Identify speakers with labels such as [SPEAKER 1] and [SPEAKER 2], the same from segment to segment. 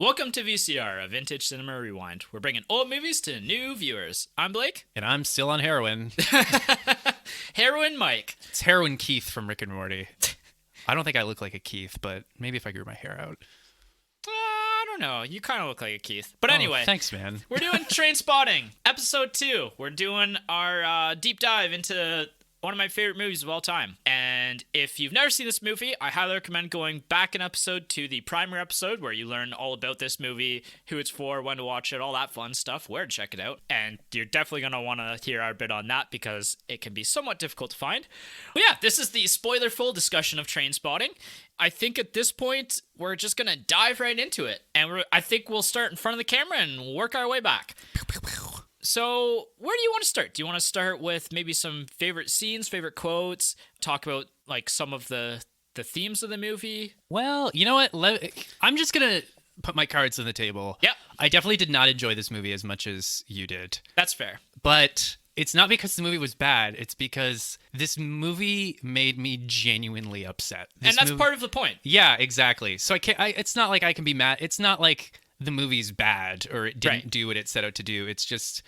[SPEAKER 1] Welcome to VCR, a vintage cinema rewind. We're bringing old movies to new viewers. I'm Blake.
[SPEAKER 2] And I'm still on heroin.
[SPEAKER 1] Heroin Mike.
[SPEAKER 2] It's Heroin Keith from Rick and Morty. I don't think I look like a Keith, but maybe if I grew my hair out.
[SPEAKER 1] I don't know. You kind of look like a Keith. But anyway.
[SPEAKER 2] Thanks, man.
[SPEAKER 1] We're doing Trainspotting, episode 2. We're doing our deep dive into one of my favorite movies of all time. And if you've never seen this movie, I highly recommend going back an episode to the primer episode where you learn all about this movie, who it's for, when to watch it, all that fun stuff, where to check it out. And you're definitely going to want to hear our bit on that because it can be somewhat difficult to find. But yeah, this is the spoiler-full discussion of Trainspotting. I think at this point, we're just going to dive right into it. And I think we'll start in front of the camera and work our way back. So, where do you want to start? Do you want to start with maybe some favorite scenes, favorite quotes, talk about like some of the themes of the movie?
[SPEAKER 2] Well, you know what? I'm just going to put my cards on the table.
[SPEAKER 1] Yep.
[SPEAKER 2] I definitely did not enjoy this movie as much as you did.
[SPEAKER 1] That's fair.
[SPEAKER 2] But it's not because the movie was bad. It's because this movie made me genuinely upset.
[SPEAKER 1] And that's part of the point.
[SPEAKER 2] Yeah, exactly. So it's not like I can be mad. It's not like the movie's bad or it didn't do what it set out to do. It's just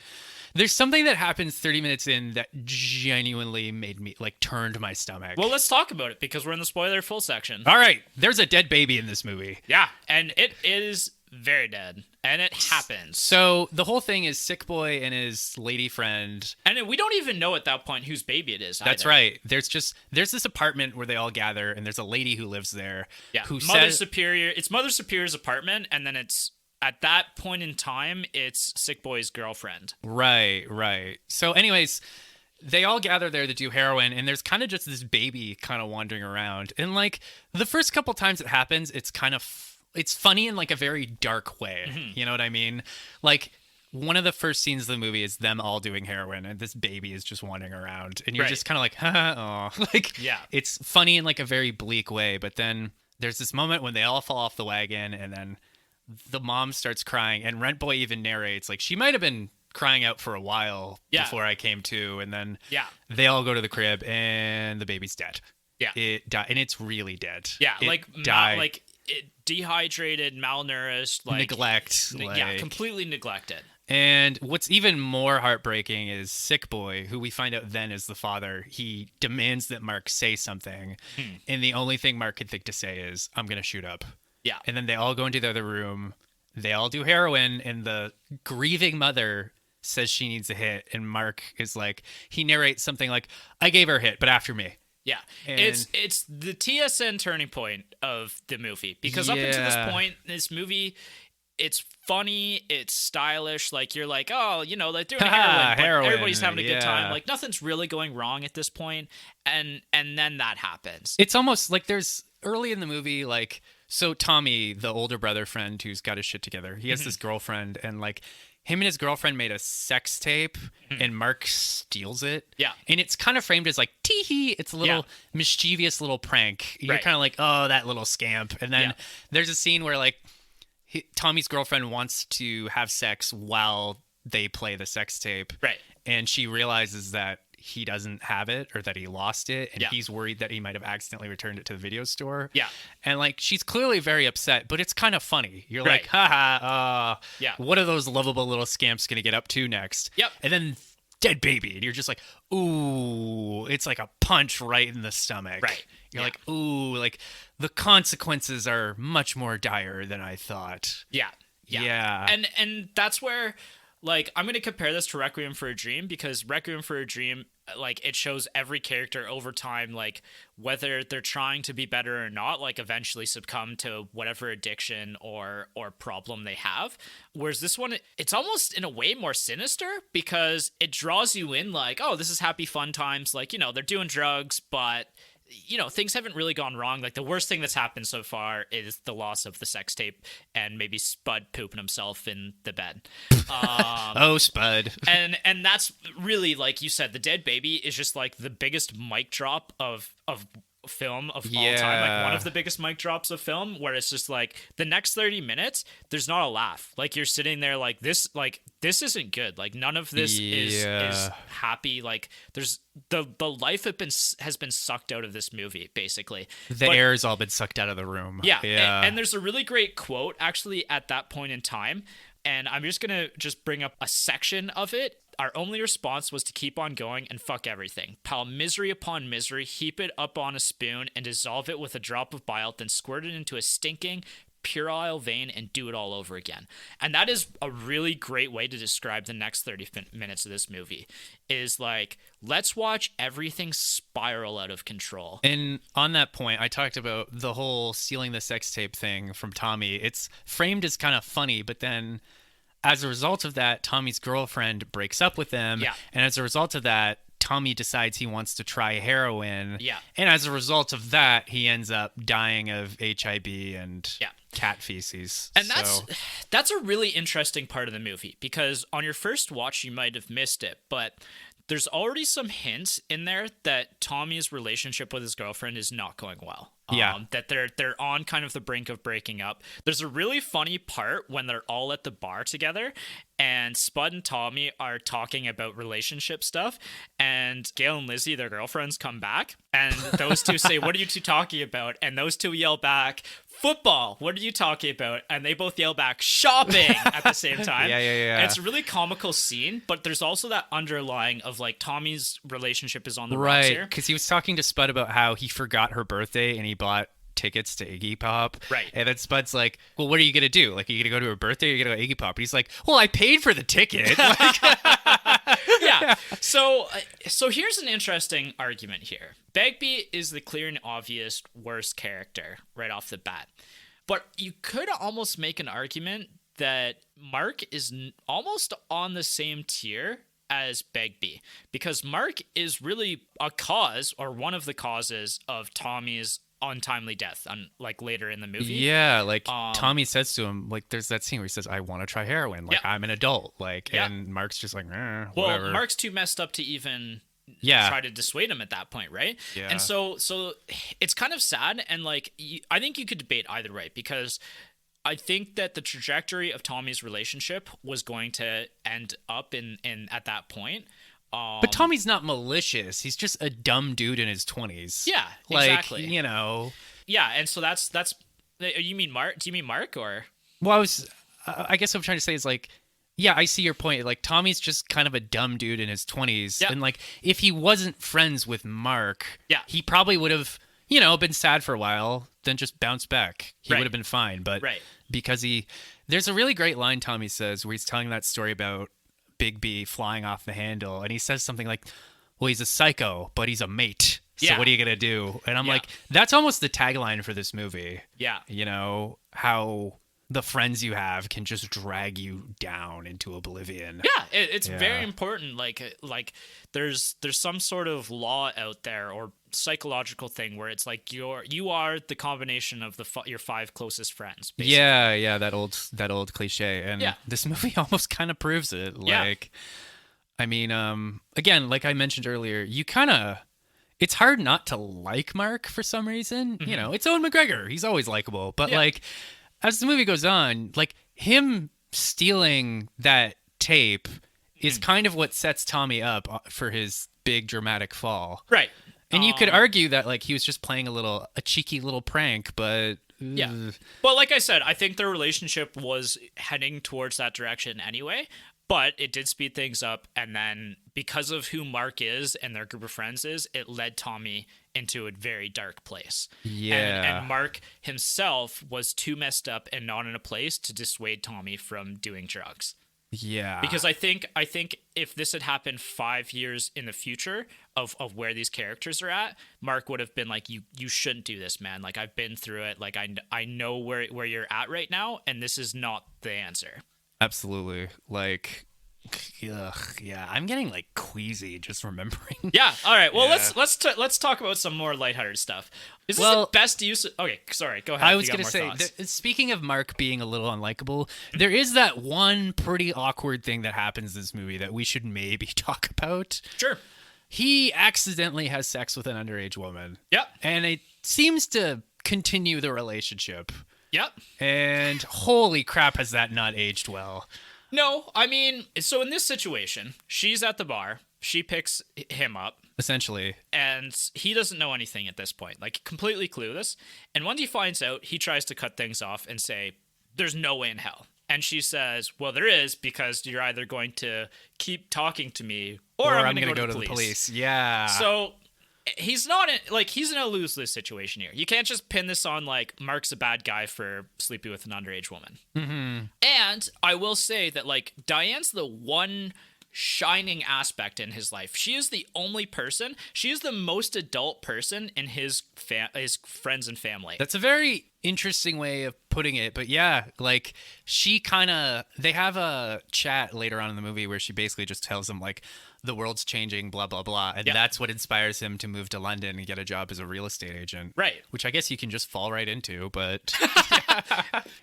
[SPEAKER 2] there's something that happens 30 minutes in that genuinely made me turned my stomach.
[SPEAKER 1] Well, let's talk about it because we're in the spoiler full section.
[SPEAKER 2] All right, there's a dead baby in this movie.
[SPEAKER 1] Yeah, and it is very dead, and it happens.
[SPEAKER 2] So the whole thing is Sick Boy and his lady friend,
[SPEAKER 1] and we don't even know at that point whose baby it is either.
[SPEAKER 2] That's right. There's this apartment where they all gather, and there's a lady who lives there.
[SPEAKER 1] Yeah,
[SPEAKER 2] who
[SPEAKER 1] Mother Superior. It's Mother Superior's apartment, and then it's at that point in time, it's Sick Boy's girlfriend.
[SPEAKER 2] Right. So anyways, they all gather there to do heroin, and there's kind of just this baby kind of wandering around. And the first couple times it happens, it's funny in a very dark way. Mm-hmm. You know what I mean? One of the first scenes of the movie is them all doing heroin, and this baby is just wandering around. And you're just kind of like, haha, oh.
[SPEAKER 1] Yeah.
[SPEAKER 2] It's funny in a very bleak way. But then there's this moment when they all fall off the wagon, and then the mom starts crying, and Rent Boy even narrates she might have been crying out for a while before I came to, and then they all go to the crib and the baby's dead.
[SPEAKER 1] Yeah,
[SPEAKER 2] it died, and it's really dead.
[SPEAKER 1] Yeah, died. It dehydrated, malnourished,
[SPEAKER 2] neglect,
[SPEAKER 1] completely neglected.
[SPEAKER 2] And what's even more heartbreaking is Sick Boy, who we find out then is the father. He demands that Mark say something, and the only thing Mark could think to say is, "I'm gonna shoot up."
[SPEAKER 1] Yeah.
[SPEAKER 2] And then they all go into the other room. They all do heroin, and the grieving mother says she needs a hit. And Mark is he narrates something like, "I gave her a hit, but after me."
[SPEAKER 1] Yeah. And it's the TSN turning point of the movie. Because up until this point, this movie, it's funny, it's stylish. You're oh, they're doing heroin, but everybody's having a good time. Nothing's really going wrong at this point. And then that happens.
[SPEAKER 2] It's almost there's early in the movie, so Tommy, the older brother friend who's got his shit together, he has this girlfriend, and him and his girlfriend made a sex tape, and Mark steals it.
[SPEAKER 1] Yeah.
[SPEAKER 2] And it's kind of framed as tee-hee. It's a little mischievous little prank. You're kind of oh, that little scamp. And then there's a scene where Tommy's girlfriend wants to have sex while they play the sex tape.
[SPEAKER 1] Right.
[SPEAKER 2] And she realizes that he doesn't have it, or that he lost it, and he's worried that he might have accidentally returned it to the video store.
[SPEAKER 1] Yeah.
[SPEAKER 2] And she's clearly very upset, but it's kind of funny. You're haha, what are those lovable little scamps gonna get up to next?
[SPEAKER 1] Yep.
[SPEAKER 2] And then dead baby, and you're just ooh, it's a punch right in the stomach.
[SPEAKER 1] Right.
[SPEAKER 2] You're ooh, the consequences are much more dire than I thought.
[SPEAKER 1] Yeah. And that's where I'm going to compare this to Requiem for a Dream, because Requiem for a Dream, it shows every character over time, whether they're trying to be better or not, eventually succumb to whatever addiction or problem they have. Whereas this one, it's almost in a way more sinister, because it draws you in oh, this is happy fun times. They're doing drugs, but things haven't really gone wrong. The worst thing that's happened so far is the loss of the sex tape and maybe Spud pooping himself in the bed.
[SPEAKER 2] Oh, Spud.
[SPEAKER 1] And that's really, like you said, the dead baby is just the biggest mic drop of film of all time, like one of the biggest mic drops of film, where it's just like the next 30 minutes there's not a laugh. Like you're sitting there like this isn't good. Like none of this is happy. Like there's the life has been sucked out of this movie, basically.
[SPEAKER 2] The air's all been sucked out of the room.
[SPEAKER 1] And there's a really great quote actually at that point in time, and I'm just gonna bring up a section of it. Our only response was to keep on going and fuck everything. Pile misery upon misery, heap it up on a spoon, and dissolve it with a drop of bile, then squirt it into a stinking, puerile vein and do it all over again. And that is a really great way to describe the next 30 minutes of this movie. Is like, let's watch everything spiral out of control.
[SPEAKER 2] And on that point, I talked about the whole stealing the sex tape thing from Tommy. It's framed as kind of funny, but then as a result of that, Tommy's girlfriend breaks up with him.
[SPEAKER 1] Yeah.
[SPEAKER 2] And as a result of that, Tommy decides he wants to try heroin.
[SPEAKER 1] Yeah.
[SPEAKER 2] And as a result of that, he ends up dying of HIV and cat feces.
[SPEAKER 1] And that's a really interesting part of the movie, because on your first watch, you might have missed it, but there's already some hints in there that Tommy's relationship with his girlfriend is not going well. That they're on kind of the brink of breaking up. There's a really funny part when they're all at the bar together and Spud and Tommy are talking about relationship stuff, and Gail and Lizzie, their girlfriends, come back, and those two say, "What are you two talking about?" And those two yell back, "Football, what are you talking about?" And they both yell back, "Shopping," at the same time. And it's a really comical scene, but there's also that underlying of like Tommy's relationship is on the rocks here.
[SPEAKER 2] Right, because he was talking to Spud about how he forgot her birthday and he bought tickets to Iggy Pop.
[SPEAKER 1] Right.
[SPEAKER 2] And then Spud's like, "Well, what are you going to do? Like, are you going to go to her birthday or are you going to go to Iggy Pop?" And he's like, "Well, I paid for the ticket." Like,
[SPEAKER 1] yeah. So here's an interesting argument here. Begbie is the clear and obvious worst character right off the bat. But you could almost make an argument that Mark is almost on the same tier as Begbie, because Mark is really a cause, or one of the causes, of Tommy's untimely death like later in the movie.
[SPEAKER 2] Yeah, like Tommy says to him, like there's that scene where he says, "I want to try heroin, like I'm an adult," like and Mark's just like, whatever.
[SPEAKER 1] Well, Mark's too messed up to even try to dissuade him at that point, right?
[SPEAKER 2] Yeah.
[SPEAKER 1] And so it's kind of sad, and like I think you could debate either way, because I think that the trajectory of Tommy's relationship was going to end up in at that point.
[SPEAKER 2] But Tommy's not malicious. He's just a dumb dude in his 20s.
[SPEAKER 1] Yeah,
[SPEAKER 2] like,
[SPEAKER 1] exactly.
[SPEAKER 2] You know.
[SPEAKER 1] Yeah, and so that's. You mean Mark? Do you mean Mark or?
[SPEAKER 2] Well, I guess what I'm trying to say is like, yeah, I see your point. Like Tommy's just kind of a dumb dude in his 20s, and like if he wasn't friends with Mark, he probably would have, been sad for a while, then just bounced back. He would have been fine, but because there's a really great line Tommy says where he's telling that story about Big B flying off the handle, and he says something like, "Well, he's a psycho, but he's a mate. So what are you gonna do?" And I'm like, that's almost the tagline for this movie. Yeah, how the friends you have can just drag you down into oblivion.
[SPEAKER 1] Yeah, it's very important. Like there's some sort of law out there or psychological thing where it's like you are the combination of your five closest friends. Basically.
[SPEAKER 2] Yeah, that old cliche, and this movie almost kind of proves it. Like, I mean, again, like I mentioned earlier, it's hard not to like Mark for some reason. Mm-hmm. It's Owen McGregor; he's always likable, but like as the movie goes on, like him stealing that tape is kind of what sets Tommy up for his big dramatic fall.
[SPEAKER 1] Right.
[SPEAKER 2] And you could argue that like he was just playing a cheeky little prank, but
[SPEAKER 1] But like I said, I think their relationship was heading towards that direction anyway. But it did speed things up, and then because of who Mark is and their group of friends is, it led Tommy into a very dark place. Yeah. And Mark himself was too messed up and not in a place to dissuade Tommy from doing drugs.
[SPEAKER 2] Yeah.
[SPEAKER 1] Because I think if this had happened 5 years in the future of where these characters are at, Mark would have been like, you shouldn't do this, man. Like, I've been through it. Like, I know where you're at right now, and this is not the answer.
[SPEAKER 2] Absolutely. Like, yeah, I'm getting like queasy just remembering.
[SPEAKER 1] Yeah. All right. Well, let's talk about some more lighthearted stuff. Is this the best use? Okay. Sorry. Go ahead.
[SPEAKER 2] I was going to say, speaking of Mark being a little unlikable, there is that one pretty awkward thing that happens in this movie that we should maybe talk about.
[SPEAKER 1] Sure.
[SPEAKER 2] he accidentally has sex with an underage woman.
[SPEAKER 1] Yep.
[SPEAKER 2] And it seems to continue the relationship.
[SPEAKER 1] Yep.
[SPEAKER 2] And holy crap, has that not aged well?
[SPEAKER 1] No, I mean, so in this situation, she's at the bar. She picks him up.
[SPEAKER 2] Essentially.
[SPEAKER 1] And he doesn't know anything at this point, like completely clueless. And when he finds out, he tries to cut things off and say, there's no way in hell. And she says, well, there is, because you're either going to keep talking to me or I'm going to go to the police.
[SPEAKER 2] Yeah.
[SPEAKER 1] So he's not in, like, he's in a lose-lose situation here. You can't just pin this on, like, Mark's a bad guy for sleeping with an underage woman.
[SPEAKER 2] Mm-hmm.
[SPEAKER 1] And I will say that, like, Diane's the one shining aspect in his life. She is the only person. She is the most adult person in his friends and family.
[SPEAKER 2] That's a very interesting way of putting it, but yeah, like they have a chat later on in the movie where she basically just tells him like the world's changing, blah blah blah, and that's what inspires him to move to London and get a job as a real estate agent.
[SPEAKER 1] Right.
[SPEAKER 2] Which I guess you can just fall right into, but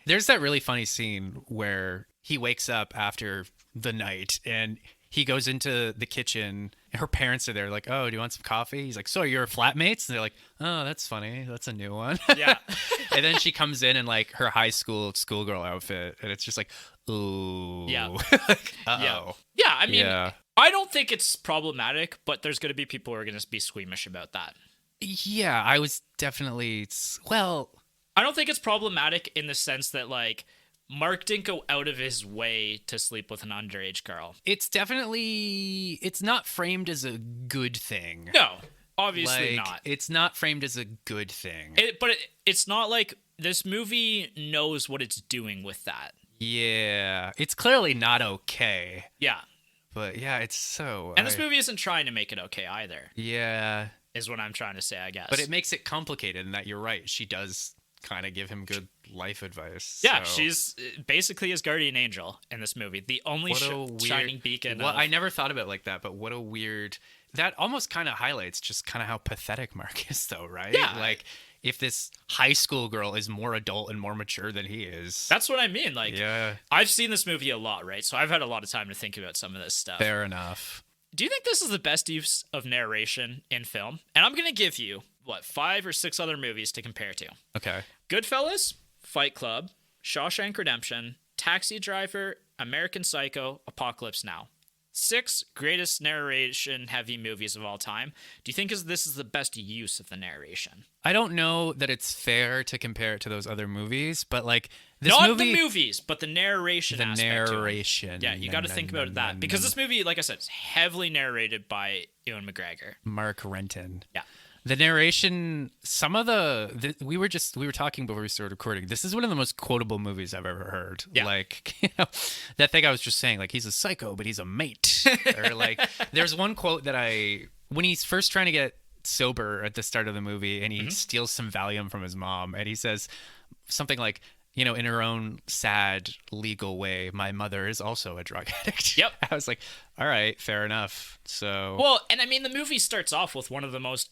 [SPEAKER 2] there's that really funny scene where he wakes up after the night and he goes into the kitchen. Her parents are there like, oh, do you want some coffee? He's like, so you're flatmates? And they're like, oh, that's funny. That's a new one.
[SPEAKER 1] Yeah.
[SPEAKER 2] And then she comes in like her high school schoolgirl outfit. And it's just like, ooh.
[SPEAKER 1] Yeah.
[SPEAKER 2] Uh-oh.
[SPEAKER 1] Yeah, I mean, I don't think it's problematic, but there's going to be people who are going to be squeamish about that.
[SPEAKER 2] Yeah, I was definitely, well.
[SPEAKER 1] I don't think it's problematic in the sense that like, Mark didn't go out of his way to sleep with an underage girl.
[SPEAKER 2] It's not framed as a good thing.
[SPEAKER 1] No, obviously
[SPEAKER 2] like,
[SPEAKER 1] not.
[SPEAKER 2] It's not framed as a good thing.
[SPEAKER 1] But it's not like this movie knows what it's doing with that.
[SPEAKER 2] Yeah, it's clearly not okay.
[SPEAKER 1] Yeah.
[SPEAKER 2] But yeah, it's so...
[SPEAKER 1] And this movie isn't trying to make it okay either.
[SPEAKER 2] Yeah.
[SPEAKER 1] Is what I'm trying to say, I guess.
[SPEAKER 2] But it makes it complicated in that you're right. She does kind of give him good life advice.
[SPEAKER 1] Yeah,
[SPEAKER 2] so.
[SPEAKER 1] she's basically his guardian angel in this movie. The only shining beacon.
[SPEAKER 2] Well, I never thought of it like that, but what a weird... That almost kind of highlights just kind of how pathetic Mark is, though, right?
[SPEAKER 1] Yeah.
[SPEAKER 2] Like, if this high school girl is more adult and more mature than he is.
[SPEAKER 1] That's what I mean. Like,
[SPEAKER 2] yeah.
[SPEAKER 1] I've seen this movie a lot, right? So I've had a lot of time to think about some of this stuff.
[SPEAKER 2] Fair enough.
[SPEAKER 1] Do you think this is the best use of narration in film? And I'm going to give you, 5 or 6 other movies to compare to.
[SPEAKER 2] Okay.
[SPEAKER 1] Goodfellas, Fight Club, Shawshank Redemption, Taxi Driver, American Psycho, Apocalypse Now. 6 greatest narration-heavy movies of all time. Do you think this is the best use of the narration?
[SPEAKER 2] I don't know that it's fair to compare it to those other movies, but like this
[SPEAKER 1] Not
[SPEAKER 2] movie,
[SPEAKER 1] the movies, but the narration aspect.
[SPEAKER 2] The narration.
[SPEAKER 1] Yeah, you got to think about that because this movie, like I said, is heavily narrated by Ewan McGregor.
[SPEAKER 2] Mark Renton.
[SPEAKER 1] Yeah.
[SPEAKER 2] The narration, some of we were talking before we started recording. This is one of the most quotable movies I've ever heard.
[SPEAKER 1] Yeah.
[SPEAKER 2] Like, that thing I was just saying, like, he's a psycho, but he's a mate. Or like, there's one quote that when he's first trying to get sober at the start of the movie and he steals some Valium from his mom and he says something like, in her own sad legal way, my mother is also a drug addict.
[SPEAKER 1] Yep.
[SPEAKER 2] I was like, all right, fair enough. So.
[SPEAKER 1] Well, and I mean, the movie starts off with one of the most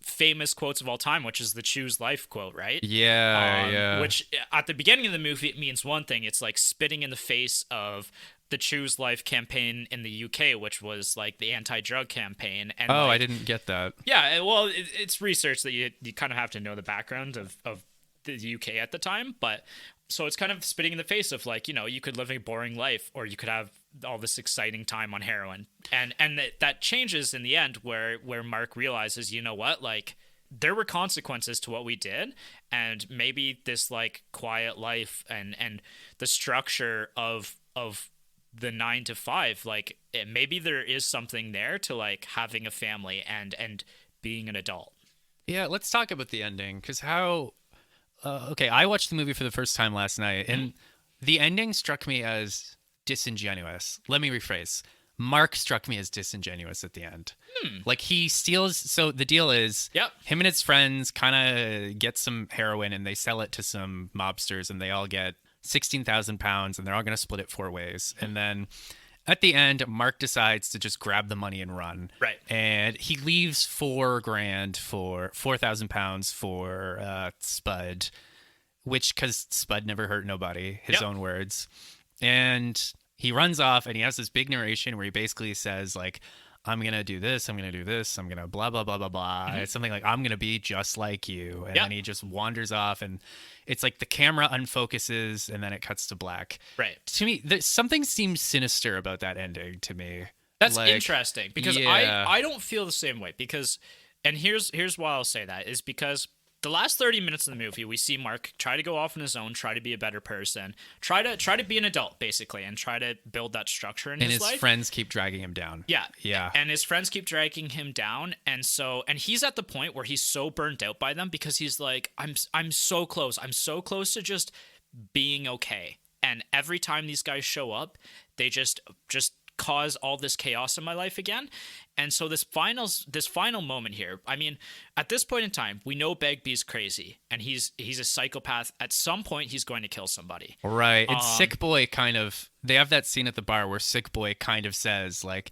[SPEAKER 1] famous quotes of all time, which is the choose life quote, right?
[SPEAKER 2] Yeah.
[SPEAKER 1] Which at the beginning of the movie, it means one thing. It's like spitting in the face of the choose life campaign in the UK, which was like the anti-drug campaign. And
[SPEAKER 2] I didn't get that.
[SPEAKER 1] Yeah. Well, it's research that you kind of have to know the background of the UK at the time. But so it's kind of spitting in the face of you could live a boring life or you could have all this exciting time on heroin, and that changes in the end where Mark realizes, you know what, there were consequences to what we did, and maybe this quiet life and the structure of the 9 to 5, maybe there is something there to having a family and being an adult.
[SPEAKER 2] Yeah, let's talk about the ending, because I watched the movie for the first time last night, and the ending struck me as disingenuous. Let me rephrase. Mark struck me as disingenuous at the end. He steals. So the deal is, him and his friends kind of get some heroin and they sell it to some mobsters, and they all get 16,000 pounds, and they're all going to split it 4 ways. And then at the end, Mark decides to just grab the money and run.
[SPEAKER 1] Right.
[SPEAKER 2] And he leaves $4,000 for 4,000 pounds for Spud, because Spud never hurt nobody, his own words. And he runs off and he has this big narration where he basically says, I'm going to do this, I'm going to do this, I'm going to blah, blah, blah, blah, blah. It's something like, I'm going to be just like you. And then he just wanders off, and it's like the camera unfocuses and then it cuts to black.
[SPEAKER 1] Right.
[SPEAKER 2] To me, something seems sinister about that ending to me.
[SPEAKER 1] That's
[SPEAKER 2] like,
[SPEAKER 1] interesting because I don't feel the same way because, and here's why I'll say that is because the last 30 minutes of the movie, we see Mark try to go off on his own, try to be a better person, try to be an adult, basically, and try to build that structure in his life.
[SPEAKER 2] And his friends keep dragging him down.
[SPEAKER 1] Yeah.
[SPEAKER 2] Yeah.
[SPEAKER 1] And his friends keep dragging him down. And he's at the point where he's so burnt out by them because he's like, I'm so close. I'm so close to just being okay. And every time these guys show up, they just cause all this chaos in my life again. And so this final moment here, I mean, at this point in time, we know Begbie's crazy and he's a psychopath. At some point he's going to kill somebody.
[SPEAKER 2] Right. And Sick Boy they have that scene at the bar where Sick Boy kind of says, like,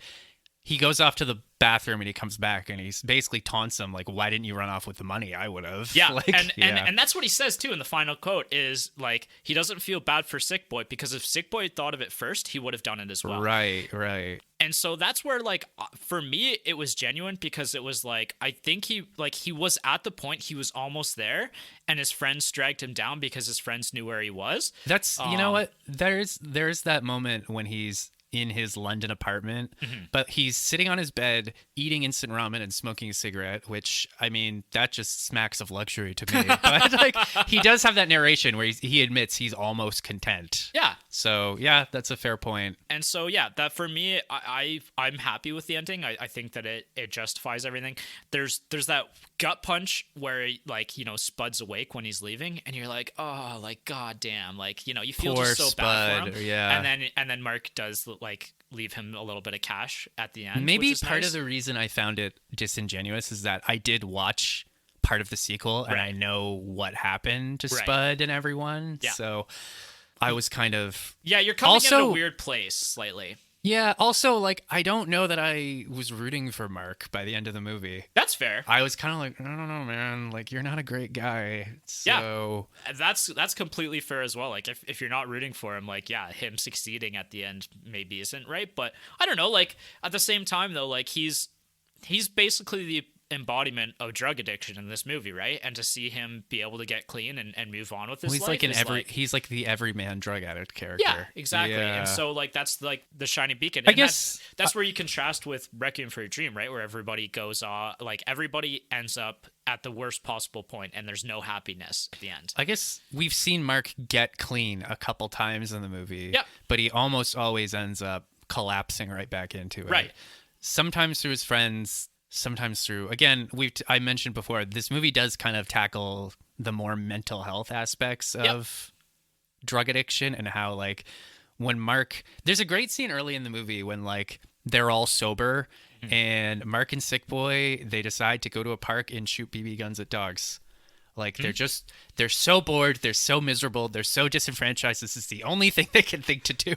[SPEAKER 2] he goes off to the bathroom and he comes back and he's basically taunts him, like, why didn't you run off with the money? I would have.
[SPEAKER 1] Yeah.
[SPEAKER 2] Like,
[SPEAKER 1] and that's what he says too in the final quote is like, he doesn't feel bad for Sick Boy because if Sick Boy had thought of it first, he would have done it as well.
[SPEAKER 2] Right.
[SPEAKER 1] And so that's where, like, for me, it was genuine because it was like, I think he was at the point, he was almost there and his friends dragged him down because his friends knew where he was.
[SPEAKER 2] That's, you know what? There's that moment when he's in his London apartment, but he's sitting on his bed eating instant ramen and smoking a cigarette, which, I mean, that just smacks of luxury to me. But like, he does have that narration where he admits he's almost content.
[SPEAKER 1] Yeah.
[SPEAKER 2] So yeah, that's a fair point.
[SPEAKER 1] And so yeah, that for me, I'm happy with the ending. I think that it justifies everything. There's that gut punch where, like, you know, Spud's awake when he's leaving, and you're like, oh, like, goddamn, like, you know, you feel
[SPEAKER 2] Poor
[SPEAKER 1] just so
[SPEAKER 2] Spud,
[SPEAKER 1] bad for him.
[SPEAKER 2] yeah.
[SPEAKER 1] And then Mark does, like, leave him a little bit of cash at the end.
[SPEAKER 2] Maybe
[SPEAKER 1] which is
[SPEAKER 2] part
[SPEAKER 1] nice.
[SPEAKER 2] of the reason I found it disingenuous is that I did watch part of the sequel and I know what happened to Spud and everyone. Yeah. So I was kind of...
[SPEAKER 1] Yeah, you're coming in a weird place slightly.
[SPEAKER 2] Yeah, also, like, I don't know that I was rooting for Mark by the end of the movie.
[SPEAKER 1] That's fair.
[SPEAKER 2] I was kind of like, I don't know, man. Like, you're not a great guy. So...
[SPEAKER 1] Yeah, that's completely fair as well. Like, if you're not rooting for him, like, yeah, him succeeding at the end maybe isn't right. But I don't know, like, at the same time, though, like, he's basically the embodiment of drug addiction in this movie, right? And to see him be able to get clean and move on with his life,
[SPEAKER 2] he's like the everyman drug addict character.
[SPEAKER 1] Yeah, exactly. Yeah. And so, like, that's like the shining beacon.
[SPEAKER 2] I guess
[SPEAKER 1] that's where you contrast with Requiem for a Dream, right? Where everybody goes like, everybody ends up at the worst possible point and there's no happiness at the end.
[SPEAKER 2] I guess we've seen Mark get clean a couple times in the movie.
[SPEAKER 1] Yeah.
[SPEAKER 2] But he almost always ends up collapsing right back into it.
[SPEAKER 1] Right.
[SPEAKER 2] Sometimes through his friends, sometimes through, again, I mentioned before, this movie does kind of tackle the more mental health aspects of drug addiction and how, like, when Mark, there's a great scene early in the movie when, like, they're all sober and Mark and Sick Boy, they decide to go to a park and shoot BB guns at dogs. Like, they're so bored, they're so miserable, they're so disenfranchised, this is the only thing they can think to do.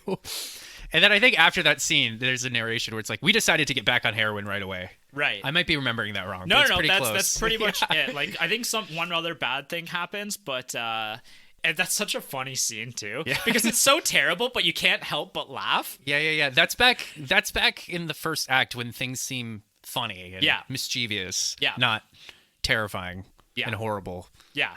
[SPEAKER 2] And then I think after that scene, there's a narration where it's like, we decided to get back on heroin right away.
[SPEAKER 1] Right.
[SPEAKER 2] I might be remembering that wrong.
[SPEAKER 1] No,
[SPEAKER 2] but
[SPEAKER 1] that's pretty much it. Like, I think one other bad thing happens, but and that's such a funny scene too, because it's so terrible, but you can't help but laugh.
[SPEAKER 2] Yeah. That's back in the first act when things seem funny and mischievous, not terrifying and horrible.
[SPEAKER 1] Yeah.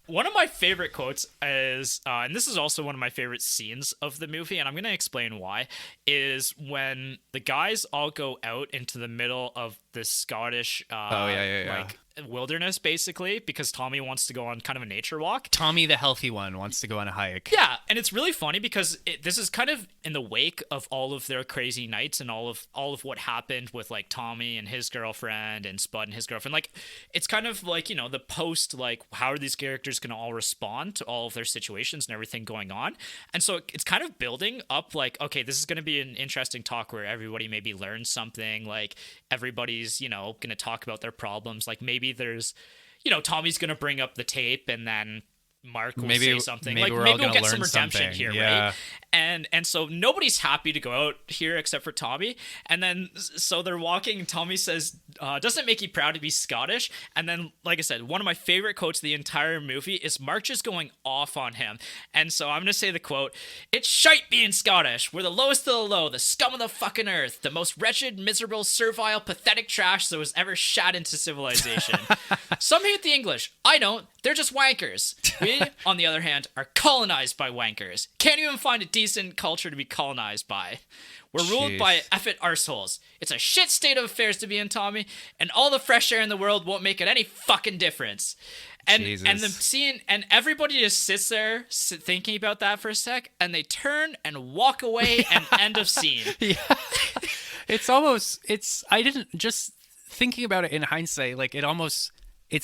[SPEAKER 1] One of my favorite quotes is, and this is also one of my favorite scenes of the movie, and I'm going to explain why, is when the guys all go out into the middle of the Scottish like wilderness, basically, because Tommy wants to go on kind of a nature walk.
[SPEAKER 2] Tommy, the healthy one, wants to go on a hike.
[SPEAKER 1] Yeah, and it's really funny because this is kind of in the wake of all of their crazy nights and all of what happened with, like, Tommy and his girlfriend and Spud and his girlfriend. Like, it's kind of like, you know, the post, like, how are these characters going to all respond to all of their situations and everything going on? And so it's kind of building up, like, okay, this is going to be an interesting talk where everybody maybe learns something, like, everybody's, you know, going to talk about their problems, like, maybe there's, you know, Tommy's gonna bring up the tape and then Mark will say something.
[SPEAKER 2] Maybe
[SPEAKER 1] like,
[SPEAKER 2] we're
[SPEAKER 1] maybe
[SPEAKER 2] all
[SPEAKER 1] we'll
[SPEAKER 2] gonna
[SPEAKER 1] get
[SPEAKER 2] learn
[SPEAKER 1] some redemption
[SPEAKER 2] something.
[SPEAKER 1] here,
[SPEAKER 2] yeah.
[SPEAKER 1] right? And so nobody's happy to go out here except for Tommy. And then so they're walking, and Tommy says, doesn't it make you proud to be Scottish? And then, like I said, one of my favorite quotes of the entire movie is Mark just going off on him. And so I'm going to say the quote, "It's shite being Scottish. We're the lowest of the low, the scum of the fucking earth, the most wretched, miserable, servile, pathetic trash that was ever shat into civilization. Some hate the English. I don't. They're just wankers. We, on the other hand, are colonized by wankers. Can't even find a decent culture to be colonized by. We're ruled by effing arseholes. It's a shit state of affairs to be in, Tommy, and all the fresh air in the world won't make it any fucking difference." And the scene, and everybody just sits there thinking about that for a sec, and they turn and walk away, and end of scene.
[SPEAKER 2] Yeah. I didn't, just thinking about it in hindsight, like it's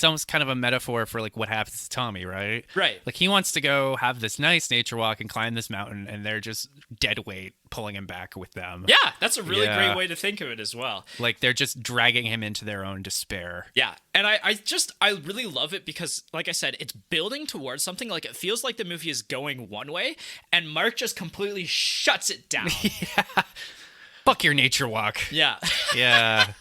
[SPEAKER 2] almost kind of a metaphor for like what happens to Tommy, right?
[SPEAKER 1] Right.
[SPEAKER 2] Like he wants to go have this nice nature walk and climb this mountain, and they're just dead weight pulling him back with them.
[SPEAKER 1] Yeah, that's a really great way to think of it as well.
[SPEAKER 2] Like they're just dragging him into their own despair.
[SPEAKER 1] Yeah, and I really love it because, like I said, it's building towards something. Like it feels like the movie is going one way, and Mark just completely shuts it down.
[SPEAKER 2] Yeah. Fuck your nature walk.
[SPEAKER 1] Yeah.
[SPEAKER 2] Yeah.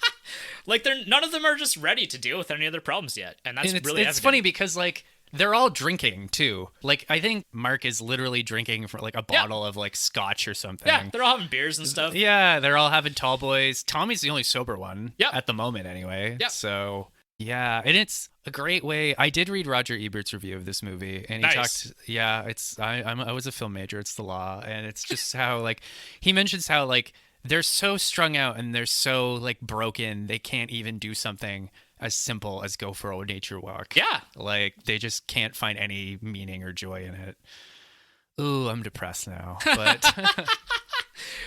[SPEAKER 1] Like none of them are just ready to deal with any other problems yet, and that's really
[SPEAKER 2] it's funny because like they're all drinking too. Like I think Mark is literally drinking for like a bottle of like scotch or something.
[SPEAKER 1] Yeah, they're all having beers and stuff.
[SPEAKER 2] Yeah, they're all having tall boys. Tommy's the only sober one at the moment anyway.
[SPEAKER 1] Yep.
[SPEAKER 2] So yeah, and it's a great way. I did read Roger Ebert's review of this movie, and he talked. Yeah, I was a film major. It's the law, and it's just how like he mentions how like they're so strung out and they're so like broken they can't even do something as simple as go for a nature walk.
[SPEAKER 1] Yeah,
[SPEAKER 2] like they just can't find any meaning or joy in it. Ooh, I'm depressed now. But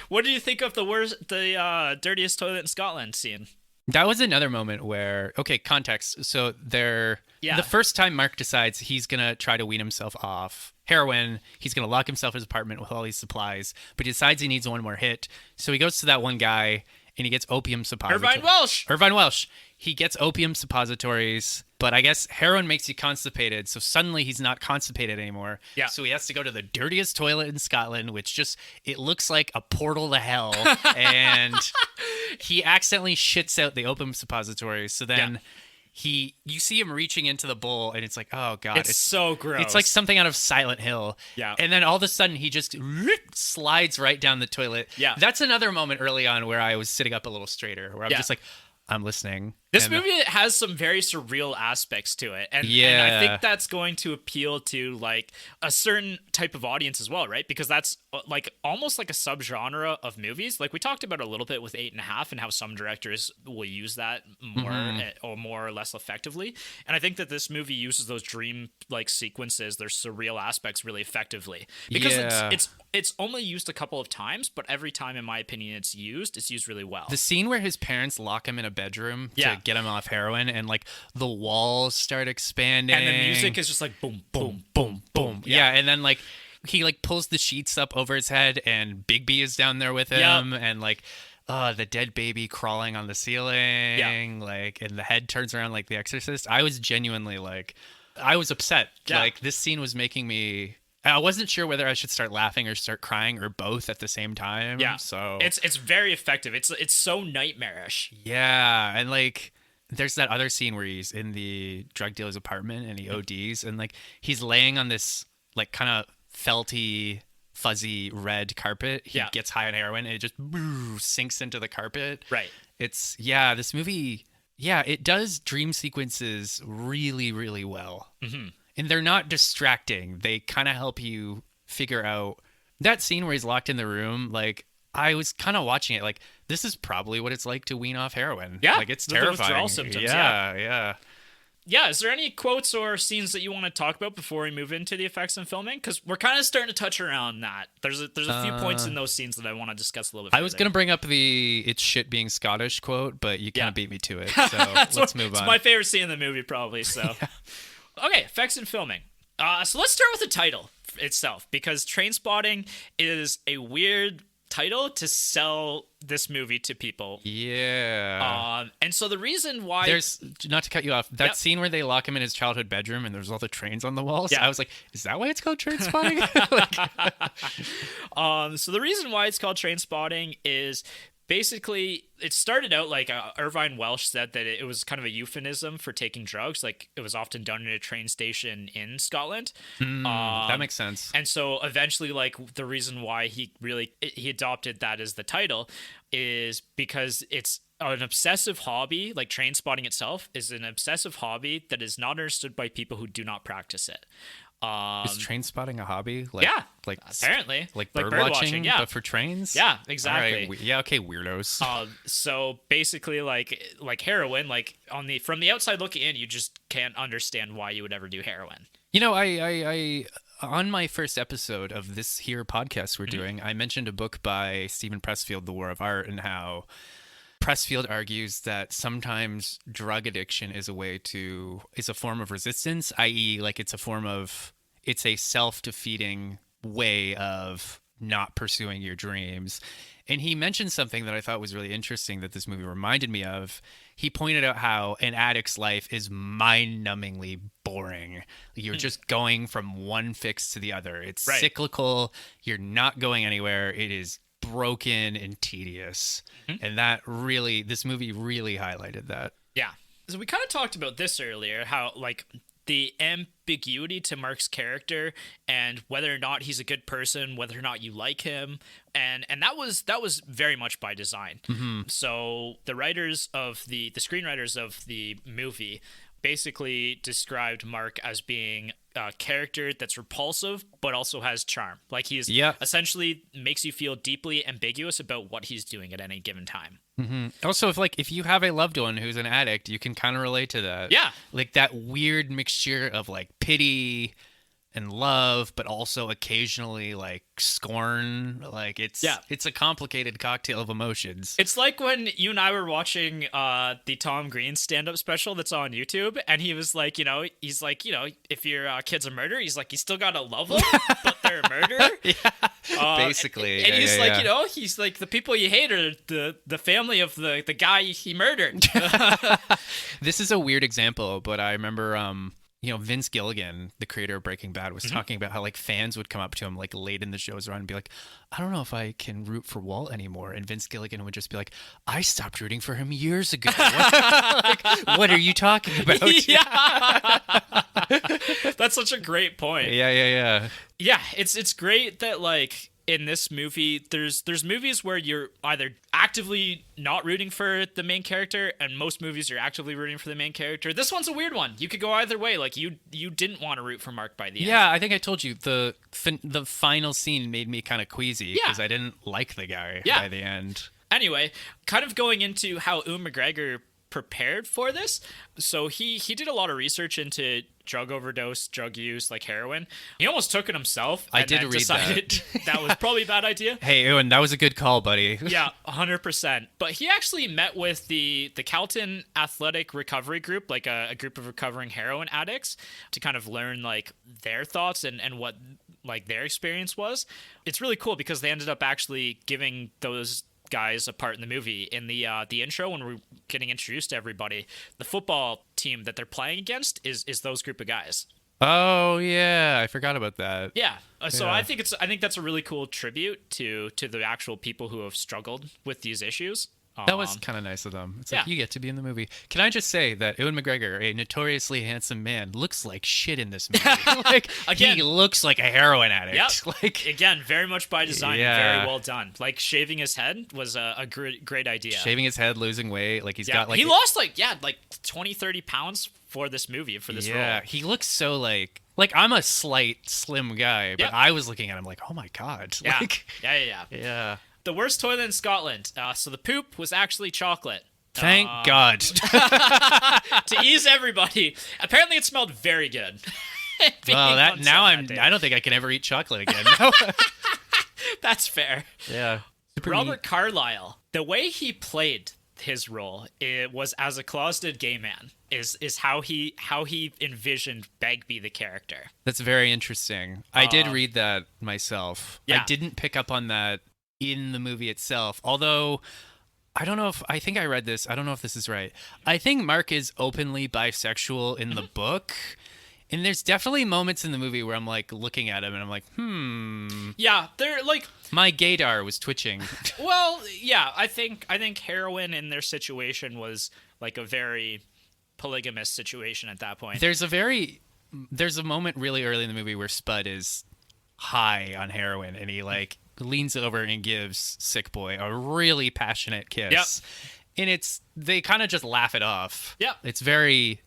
[SPEAKER 1] what do you think of the dirtiest toilet in Scotland scene?
[SPEAKER 2] That was another moment where, okay, context. So the first time Mark decides he's going to try to wean himself off heroin, he's going to lock himself in his apartment with all these supplies, but he decides he needs one more hit. So he goes to that one guy and he gets opium suppositories. Irvine Welsh. He gets opium suppositories, but I guess heroin makes you constipated. So suddenly he's not constipated anymore. Yeah. So he has to go to the dirtiest toilet in Scotland, which it looks like a portal to hell. And he accidentally shits out the opium suppositories. So then you see him reaching into the bowl, and it's like, oh god,
[SPEAKER 1] it's so gross.
[SPEAKER 2] It's like something out of Silent Hill.
[SPEAKER 1] Yeah.
[SPEAKER 2] And then all of a sudden he just slides right down the toilet.
[SPEAKER 1] Yeah.
[SPEAKER 2] That's another moment early on where I was sitting up a little straighter, where I'm just like, I'm listening.
[SPEAKER 1] This movie has some very surreal aspects to it. And I think that's going to appeal to like a certain type of audience as well, right? Because that's like almost like a subgenre of movies. Like we talked about a little bit with 8.5 and how some directors will use that more or less effectively. And I think that this movie uses those dream like sequences, their surreal aspects really effectively. Because it's only used a couple of times, but every time, in my opinion, it's used really well.
[SPEAKER 2] The scene where his parents lock him in a bedroom to get him off heroin, and like the walls start expanding,
[SPEAKER 1] and the music is just like boom, boom, boom, boom.
[SPEAKER 2] Yeah, and then like he like pulls the sheets up over his head, and Bigby is down there with him, and like the dead baby crawling on the ceiling, like, and the head turns around like The Exorcist. I was genuinely like, I was upset. Like this scene was making me. I wasn't sure whether I should start laughing or start crying or both at the same time.
[SPEAKER 1] Yeah.
[SPEAKER 2] So
[SPEAKER 1] it's very effective. It's so nightmarish.
[SPEAKER 2] Yeah. And like there's that other scene where he's in the drug dealer's apartment and he ODs, and like he's laying on this like kind of felty, fuzzy red carpet. He gets high on heroin and it just sinks into the carpet.
[SPEAKER 1] Right.
[SPEAKER 2] It's this movie, it does dream sequences really, really well. Mm-hmm. And they're not distracting. They kind of help you figure out that scene where he's locked in the room. Like I was kind of watching it like, this is probably what it's like to wean off heroin. Yeah. Like it's terrifying. The withdrawal symptoms. Yeah.
[SPEAKER 1] Is there any quotes or scenes that you want to talk about before we move into the effects and filming? Because we're kind of starting to touch around that. There's a few points in those scenes that I want to discuss a little bit further.
[SPEAKER 2] I was going to bring up the "it's shit being Scottish" quote, but you kind of beat me to it. So let's move on.
[SPEAKER 1] It's my favorite scene in the movie, probably. So, okay, effects and filming. So let's start with the title itself, because Trainspotting is a weird title to sell this movie to people.
[SPEAKER 2] Yeah.
[SPEAKER 1] And so the reason why
[SPEAKER 2] There's, not to cut you off, that scene where they lock him in his childhood bedroom and there's all the trains on the walls.
[SPEAKER 1] Yeah.
[SPEAKER 2] I was like, is that why it's called Trainspotting?
[SPEAKER 1] So the reason why it's called Trainspotting is basically it started out like Irvine Welsh said that it was kind of a euphemism for taking drugs. Like it was often done in a train station in Scotland.
[SPEAKER 2] That makes sense.
[SPEAKER 1] And so eventually, like the reason why he adopted that as the title is because it's an obsessive hobby. Like train spotting itself is an obsessive hobby that is not understood by people who do not practice it.
[SPEAKER 2] Is train spotting a hobby?
[SPEAKER 1] Yeah,
[SPEAKER 2] like
[SPEAKER 1] apparently,
[SPEAKER 2] like bird watching,
[SPEAKER 1] yeah,
[SPEAKER 2] but for trains.
[SPEAKER 1] Yeah, exactly.
[SPEAKER 2] All right. Yeah, okay, weirdos.
[SPEAKER 1] So basically, like heroin, like from the outside looking in, you just can't understand why you would ever do heroin.
[SPEAKER 2] You know, I on my first episode of this here podcast we're doing, I mentioned a book by Stephen Pressfield, The War of Art, and how Pressfield argues that sometimes drug addiction is a form of resistance, i.e., like it's a self-defeating way of not pursuing your dreams. And he mentioned something that I thought was really interesting that this movie reminded me of. He pointed out how an addict's life is mind-numbingly boring. You're just going from one fix to the other. It's cyclical. You're not going anywhere. It is broken and tedious. And this movie really highlighted that.
[SPEAKER 1] Yeah. So we kind of talked about this earlier, how like the ambiguity to Mark's character and whether or not he's a good person, whether or not you like him. And that was very much by design. So the screenwriters of the movie basically described Mark as being a character that's repulsive but also has charm. Like he's essentially makes you feel deeply ambiguous about what he's doing at any given time.
[SPEAKER 2] Also, if you have a loved one who's an addict, you can kind of relate to that.
[SPEAKER 1] Yeah.
[SPEAKER 2] Like that weird mixture of like pity and love, but also occasionally like scorn. Like it's a complicated cocktail of emotions.
[SPEAKER 1] It's like when you and I were watching the Tom Green stand-up special that's on YouTube, and he was like, if your kid's a murderer, he's like, you still gotta love them, but they're a murderer.
[SPEAKER 2] Basically.
[SPEAKER 1] And he's like, he's like, the people you hate are the family of the guy he murdered.
[SPEAKER 2] This is a weird example, but I remember Vince Gilligan, the creator of Breaking Bad, was talking about how like fans would come up to him like late in the show's run and be like, I don't know if I can root for Walt anymore. And Vince Gilligan would just be like, I stopped rooting for him years ago. What are you talking about?
[SPEAKER 1] Yeah. That's such a great point.
[SPEAKER 2] Yeah.
[SPEAKER 1] Yeah, it's great that like in this movie, there's movies where you're either actively not rooting for the main character, and most movies you're actively rooting for the main character. This one's a weird one. You could go either way. Like you didn't want to root for Mark by the end.
[SPEAKER 2] Yeah, I think I told you the final scene made me kind of queasy because I didn't like the guy by the end.
[SPEAKER 1] Anyway, kind of going into how Ewan McGregor prepared for this. So he did a lot of research into drug overdose, drug use, like heroin. He almost took it himself.
[SPEAKER 2] I did read
[SPEAKER 1] decided that was probably a bad idea.
[SPEAKER 2] Hey, Ewan, that was a good call, buddy.
[SPEAKER 1] Yeah, 100%. But he actually met with the Calton Athletic Recovery Group, like a group of recovering heroin addicts, to kind of learn like their thoughts and what like their experience was. It's really cool because they ended up actually giving those guys a part in the movie. In the intro, when we're getting introduced to everybody, the football team that they're playing against is those group of guys.
[SPEAKER 2] Oh yeah, I forgot about that.
[SPEAKER 1] Yeah. So I think that's a really cool tribute to the actual people who have struggled with these issues.
[SPEAKER 2] That was kind of nice of them. It's like, you get to be in the movie. Can I just say that Ewan McGregor, a notoriously handsome man, looks like shit in this movie. Like, again, he looks like a heroin addict.
[SPEAKER 1] Yep.
[SPEAKER 2] Like,
[SPEAKER 1] again, very much by design. Very well done. Like, shaving his head was a great idea.
[SPEAKER 2] Shaving his head, losing weight. Like, he's got like...
[SPEAKER 1] He lost like 20, 30 pounds for this movie, for this role.
[SPEAKER 2] Yeah, he looks so like I'm a slight, slim guy, but I was looking at him like, oh my God.
[SPEAKER 1] Yeah.
[SPEAKER 2] Like,
[SPEAKER 1] Yeah. The worst toilet in Scotland. So the poop was actually chocolate.
[SPEAKER 2] Thank God.
[SPEAKER 1] To ease everybody. Apparently it smelled very good.
[SPEAKER 2] Well, I don't think I can ever eat chocolate again.
[SPEAKER 1] That's fair.
[SPEAKER 2] Yeah.
[SPEAKER 1] Robert Carlyle, the way he played his role, it was as a closeted gay man, is how he envisioned Begbie the character.
[SPEAKER 2] That's very interesting. I did read that myself.
[SPEAKER 1] Yeah.
[SPEAKER 2] I didn't pick up on that in the movie itself. Although I think I read this. I don't know if this is right. I think Mark is openly bisexual in the book. And there's definitely moments in the movie where I'm like looking at him and I'm like,
[SPEAKER 1] Yeah, they're like,
[SPEAKER 2] my gaydar was twitching.
[SPEAKER 1] well, yeah, I think Heroin in their situation was like a very polygamous situation at that point.
[SPEAKER 2] There's a moment really early in the movie where Spud is high on heroin and he like leans over and gives Sick Boy a really passionate kiss.
[SPEAKER 1] Yep.
[SPEAKER 2] And they kind of just laugh it off.
[SPEAKER 1] Yeah.
[SPEAKER 2] It's very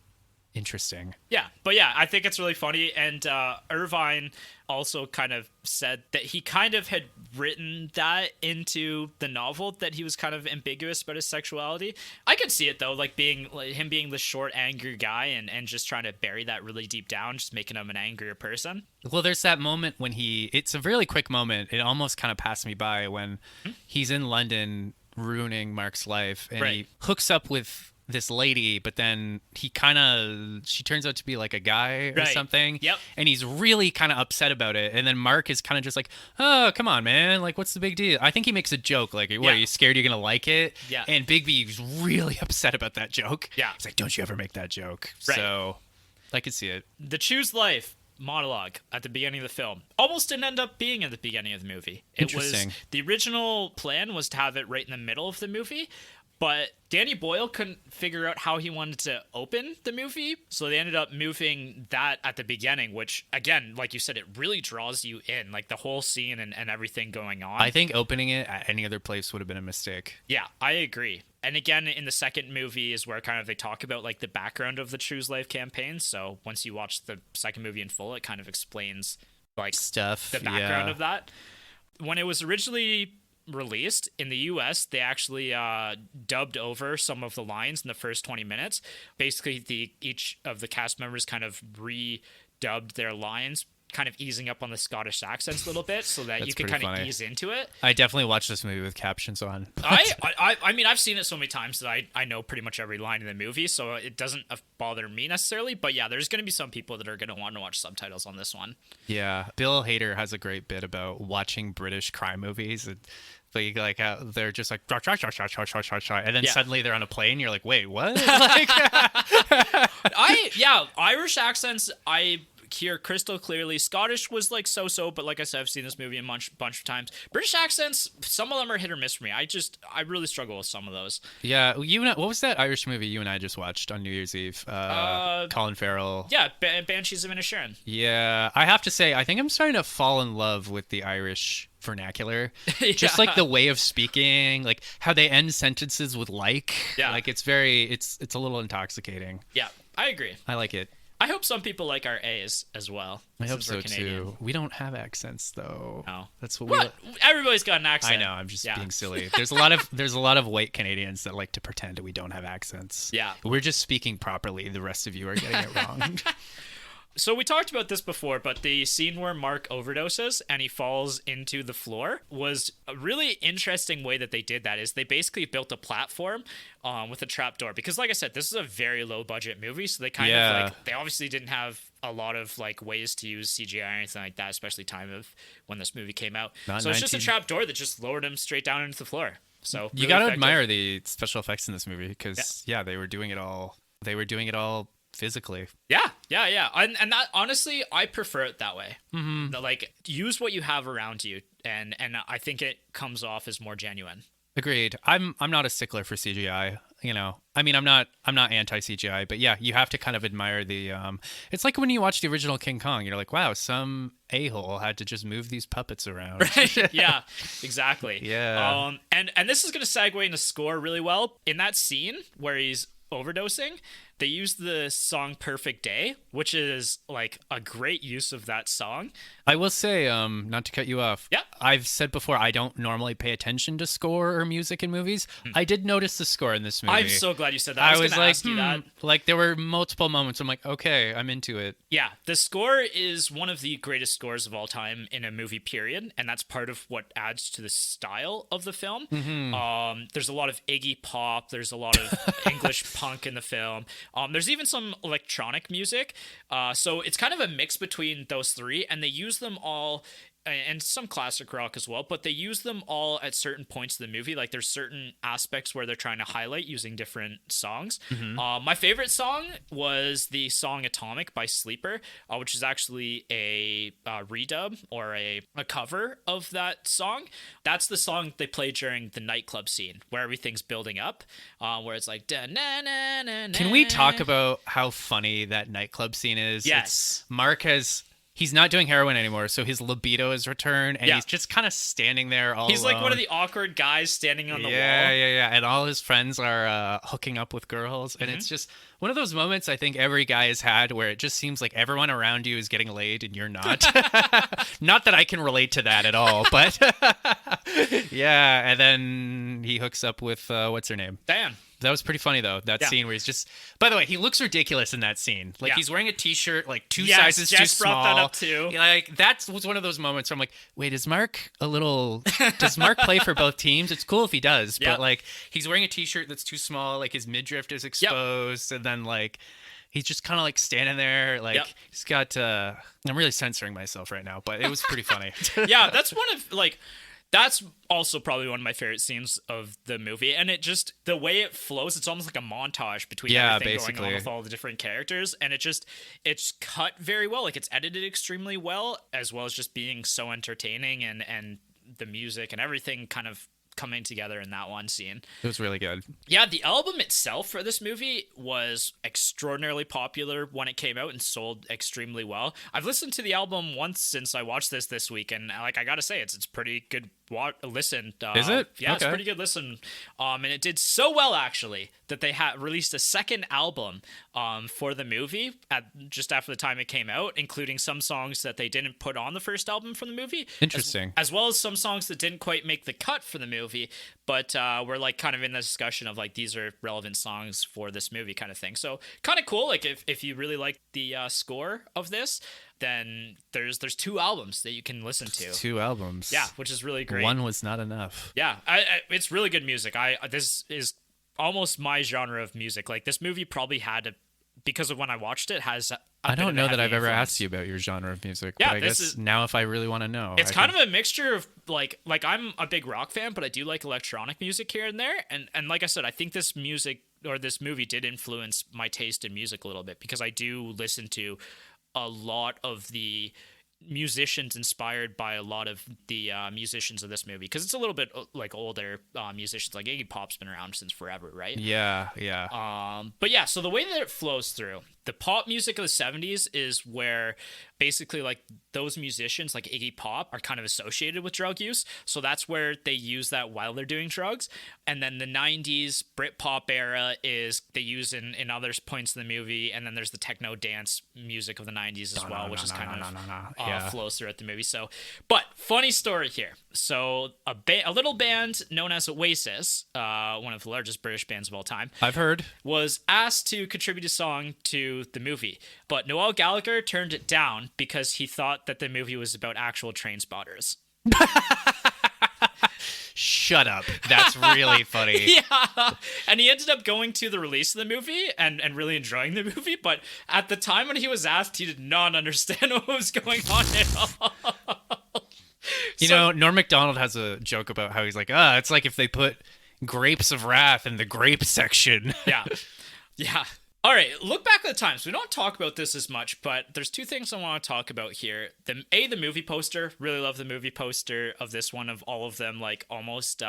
[SPEAKER 2] interesting.
[SPEAKER 1] Yeah, but yeah, I think it's really funny. And Irvine also kind of said that he kind of had written that into the novel, that he was kind of ambiguous about his sexuality. I could see it though, like him being the short, angry guy and just trying to bury that really deep down, just making him an angrier person.
[SPEAKER 2] Well, there's that moment when it's a really quick moment. It almost kind of passed me by when he's in London ruining Mark's life and he hooks up with this lady, but then she turns out to be like a guy or something.
[SPEAKER 1] Yep.
[SPEAKER 2] And he's really kind of upset about it. And then Mark is kind of just like, oh, come on, man. Like, what's the big deal? I think he makes a joke. Like, what, are you scared you're going to like it?
[SPEAKER 1] Yeah.
[SPEAKER 2] And Big B's really upset about that joke.
[SPEAKER 1] Yeah.
[SPEAKER 2] He's like, don't you ever make that joke.
[SPEAKER 1] Right.
[SPEAKER 2] So I could see it.
[SPEAKER 1] The Choose Life monologue at the beginning of the film almost didn't end up being at the beginning of the movie.
[SPEAKER 2] Interesting.
[SPEAKER 1] The original plan was to have it right in the middle of the movie, but Danny Boyle couldn't figure out how he wanted to open the movie, so they ended up moving that at the beginning, which, again, like you said, it really draws you in, like the whole scene and everything going on.
[SPEAKER 2] I think opening it at any other place would have been a mistake.
[SPEAKER 1] Yeah, I agree. And again, in the second movie is where kind of they talk about like the background of the Choose Life campaign, so once you watch the second movie in full, it kind of explains like
[SPEAKER 2] stuff,
[SPEAKER 1] the background of that. When it was originally released in the US, they actually dubbed over some of the lines in the first 20 minutes. Basically, each of the cast members kind of redubbed their lines, kind of easing up on the Scottish accents a little bit so that you could kind of ease into it.
[SPEAKER 2] I definitely watched this movie with captions on.
[SPEAKER 1] I mean, I've seen it so many times that I know pretty much every line in the movie, so it doesn't bother me necessarily. But yeah, there's going to be some people that are going to want to watch subtitles on this one.
[SPEAKER 2] Yeah, Bill Hader has a great bit about watching British crime movies. Like how they're just like, and then suddenly they're on a plane. You're like, wait, what? Like,
[SPEAKER 1] Irish accents, I hear crystal clearly. Scottish was like so, but like I said, I've seen this movie a bunch of times. British accents, some of them are hit or miss for me. I really struggle with some of those.
[SPEAKER 2] Yeah, what was that Irish movie you and I just watched on New Year's Eve? Colin Farrell.
[SPEAKER 1] Yeah, Banshees of Inisherin.
[SPEAKER 2] Yeah, I have to say, I think I'm starting to fall in love with the Irish vernacular. Just like the way of speaking, like how they end sentences with like.
[SPEAKER 1] Yeah.
[SPEAKER 2] Like it's a little intoxicating.
[SPEAKER 1] Yeah, I agree.
[SPEAKER 2] I like it.
[SPEAKER 1] I hope some people like our A's as well.
[SPEAKER 2] I hope so too. We don't have accents though.
[SPEAKER 1] No.
[SPEAKER 2] That's what
[SPEAKER 1] Everybody's got an accent.
[SPEAKER 2] I know, I'm just being silly. There's a lot of white Canadians that like to pretend we don't have accents.
[SPEAKER 1] Yeah.
[SPEAKER 2] We're just speaking properly. The rest of you are getting it wrong.
[SPEAKER 1] So we talked about this before, but the scene where Mark overdoses and he falls into the floor was a really interesting way that they did that. Is they basically built a platform with a trapdoor, because like I said, this is a very low budget movie, so they kind of like, they obviously didn't have a lot of like ways to use CGI or anything like that, especially time of when this movie came out. So it's just a trapdoor that just lowered him straight down into the floor. So really
[SPEAKER 2] you gotta
[SPEAKER 1] effective.
[SPEAKER 2] Admire the special effects in this movie, because they were doing it all. They were doing it all physically.
[SPEAKER 1] Yeah. And that, honestly, I prefer it that way. Mm-hmm. Like, use what you have around you, and I think it comes off as more genuine.
[SPEAKER 2] Agreed. I'm not a stickler for CGI. You know, I mean, I'm not anti CGI, but yeah, you have to kind of admire the. It's like when you watch the original King Kong, you're like, wow, some a-hole had to just move these puppets around.
[SPEAKER 1] Right? Yeah, exactly.
[SPEAKER 2] Yeah.
[SPEAKER 1] And this is going to segue into score really well. In that scene where he's overdosing, they use the song Perfect Day, which is like a great use of that song.
[SPEAKER 2] I will say, not to cut you off.
[SPEAKER 1] Yeah.
[SPEAKER 2] I've said before, I don't normally pay attention to score or music in movies. I did notice the score in this movie.
[SPEAKER 1] I'm so glad you said that. I was like, ask you that.
[SPEAKER 2] Like, there were multiple moments I'm like, okay, I'm into it.
[SPEAKER 1] Yeah, the score is one of the greatest scores of all time in a movie, period, and that's part of what adds to the style of the film. Mm-hmm. There's a lot of Iggy Pop. There's a lot of English punk in the film. There's even some electronic music. So it's kind of a mix between those three, and they use them all and some classic rock as well, but they use them all at certain points of the movie. Like there's certain aspects where they're trying to highlight using different songs. My favorite song was the song Atomic by Sleeper, which is actually a redub or a cover of that song. That's the song they play during the nightclub scene where everything's building up, where it's like
[SPEAKER 2] Can we talk about how funny that nightclub scene is?
[SPEAKER 1] Yes.
[SPEAKER 2] He's not doing heroin anymore, so his libido has returned, and he's just kind of standing there all
[SPEAKER 1] He's
[SPEAKER 2] alone.
[SPEAKER 1] like one of the awkward guys standing on the wall.
[SPEAKER 2] Yeah. And all his friends are hooking up with girls, and it's just one of those moments I think every guy has had where it just seems like everyone around you is getting laid and you're not. Not that I can relate to that at all, but yeah. And then he hooks up with, what's her name?
[SPEAKER 1] Damn.
[SPEAKER 2] That was pretty funny, though, that scene where he's just... By the way, he looks ridiculous in that scene. Like, he's wearing a T-shirt, like, two sizes too small.
[SPEAKER 1] Jess brought that up, too.
[SPEAKER 2] Like, that was one of those moments where I'm like, wait, does Mark play for both teams? It's cool if he does, but, like, he's wearing a T-shirt that's too small, like, his midriff is exposed, and then, like... He's just kind of like standing there, like he's got. I'm really censoring myself right now, but it was pretty funny.
[SPEAKER 1] Yeah, that's one of like. That's also probably one of my favorite scenes of the movie, and it just the way it flows, it's almost like a montage between everything going on with all the different characters, and it's cut very well. Like it's edited extremely well, as well as just being so entertaining, and the music and everything kind of coming together in that one scene.
[SPEAKER 2] It was really good.
[SPEAKER 1] Yeah, the album itself for this movie was extraordinarily popular when it came out and sold extremely well. I've listened to the album once since I watched this week, and like I gotta say, it's pretty good listen.
[SPEAKER 2] Is it?
[SPEAKER 1] Yeah,
[SPEAKER 2] okay.
[SPEAKER 1] It's pretty good listen. And it did so well actually that they released a second album for the movie just after the time it came out, including some songs that they didn't put on the first album from the movie.
[SPEAKER 2] Interesting.
[SPEAKER 1] As well as some songs that didn't quite make the cut for the movie, but we're like kind of in the discussion of like these are relevant songs for this movie kind of thing. So kind of cool. Like if you really like the score of this, then there's 2 albums that you can listen to.
[SPEAKER 2] 2 albums.
[SPEAKER 1] Yeah, which is really great.
[SPEAKER 2] One was not enough.
[SPEAKER 1] Yeah, it's really good music. This is almost my genre of music. Like this movie probably had because of when I watched it has.
[SPEAKER 2] I don't know that I've ever asked you about your genre of music.
[SPEAKER 1] Yeah,
[SPEAKER 2] but I guess now if I really want to know,
[SPEAKER 1] it's kind of a mixture of like I'm a big rock fan, but I do like electronic music here and there. And like I said, I think this music or this movie did influence my taste in music a little bit because I do listen to a lot of the musicians inspired by a lot of the musicians of this movie because it's a little bit like older musicians. Like Iggy Pop's been around since forever, right?
[SPEAKER 2] Yeah.
[SPEAKER 1] But yeah, so the way that it flows through the pop music of the 70s is where basically like those musicians like Iggy Pop are kind of associated with drug use, so that's where they use that while they're doing drugs. And then the 90s Britpop era is they use in other points in the movie, and then there's the techno dance music of the 90s as well, which is kind of flows throughout the movie. So, but funny story here. So a little band known as Oasis, one of the largest British bands of all time,
[SPEAKER 2] I've heard,
[SPEAKER 1] was asked to contribute a song to the movie, but Noel Gallagher turned it down because he thought that the movie was about actual train spotters.
[SPEAKER 2] Shut up. That's really funny.
[SPEAKER 1] Yeah. And he ended up going to the release of the movie and really enjoying the movie, but at the time when he was asked, he did not understand what was going on at all.
[SPEAKER 2] You know, Norm Macdonald has a joke about how he's like, it's like if they put Grapes of Wrath in the grape section.
[SPEAKER 1] Yeah. All right, look back at the times. We don't talk about this as much, but there's 2 things I want to talk about here. The movie poster. Really love the movie poster of this one, of all of them, like almost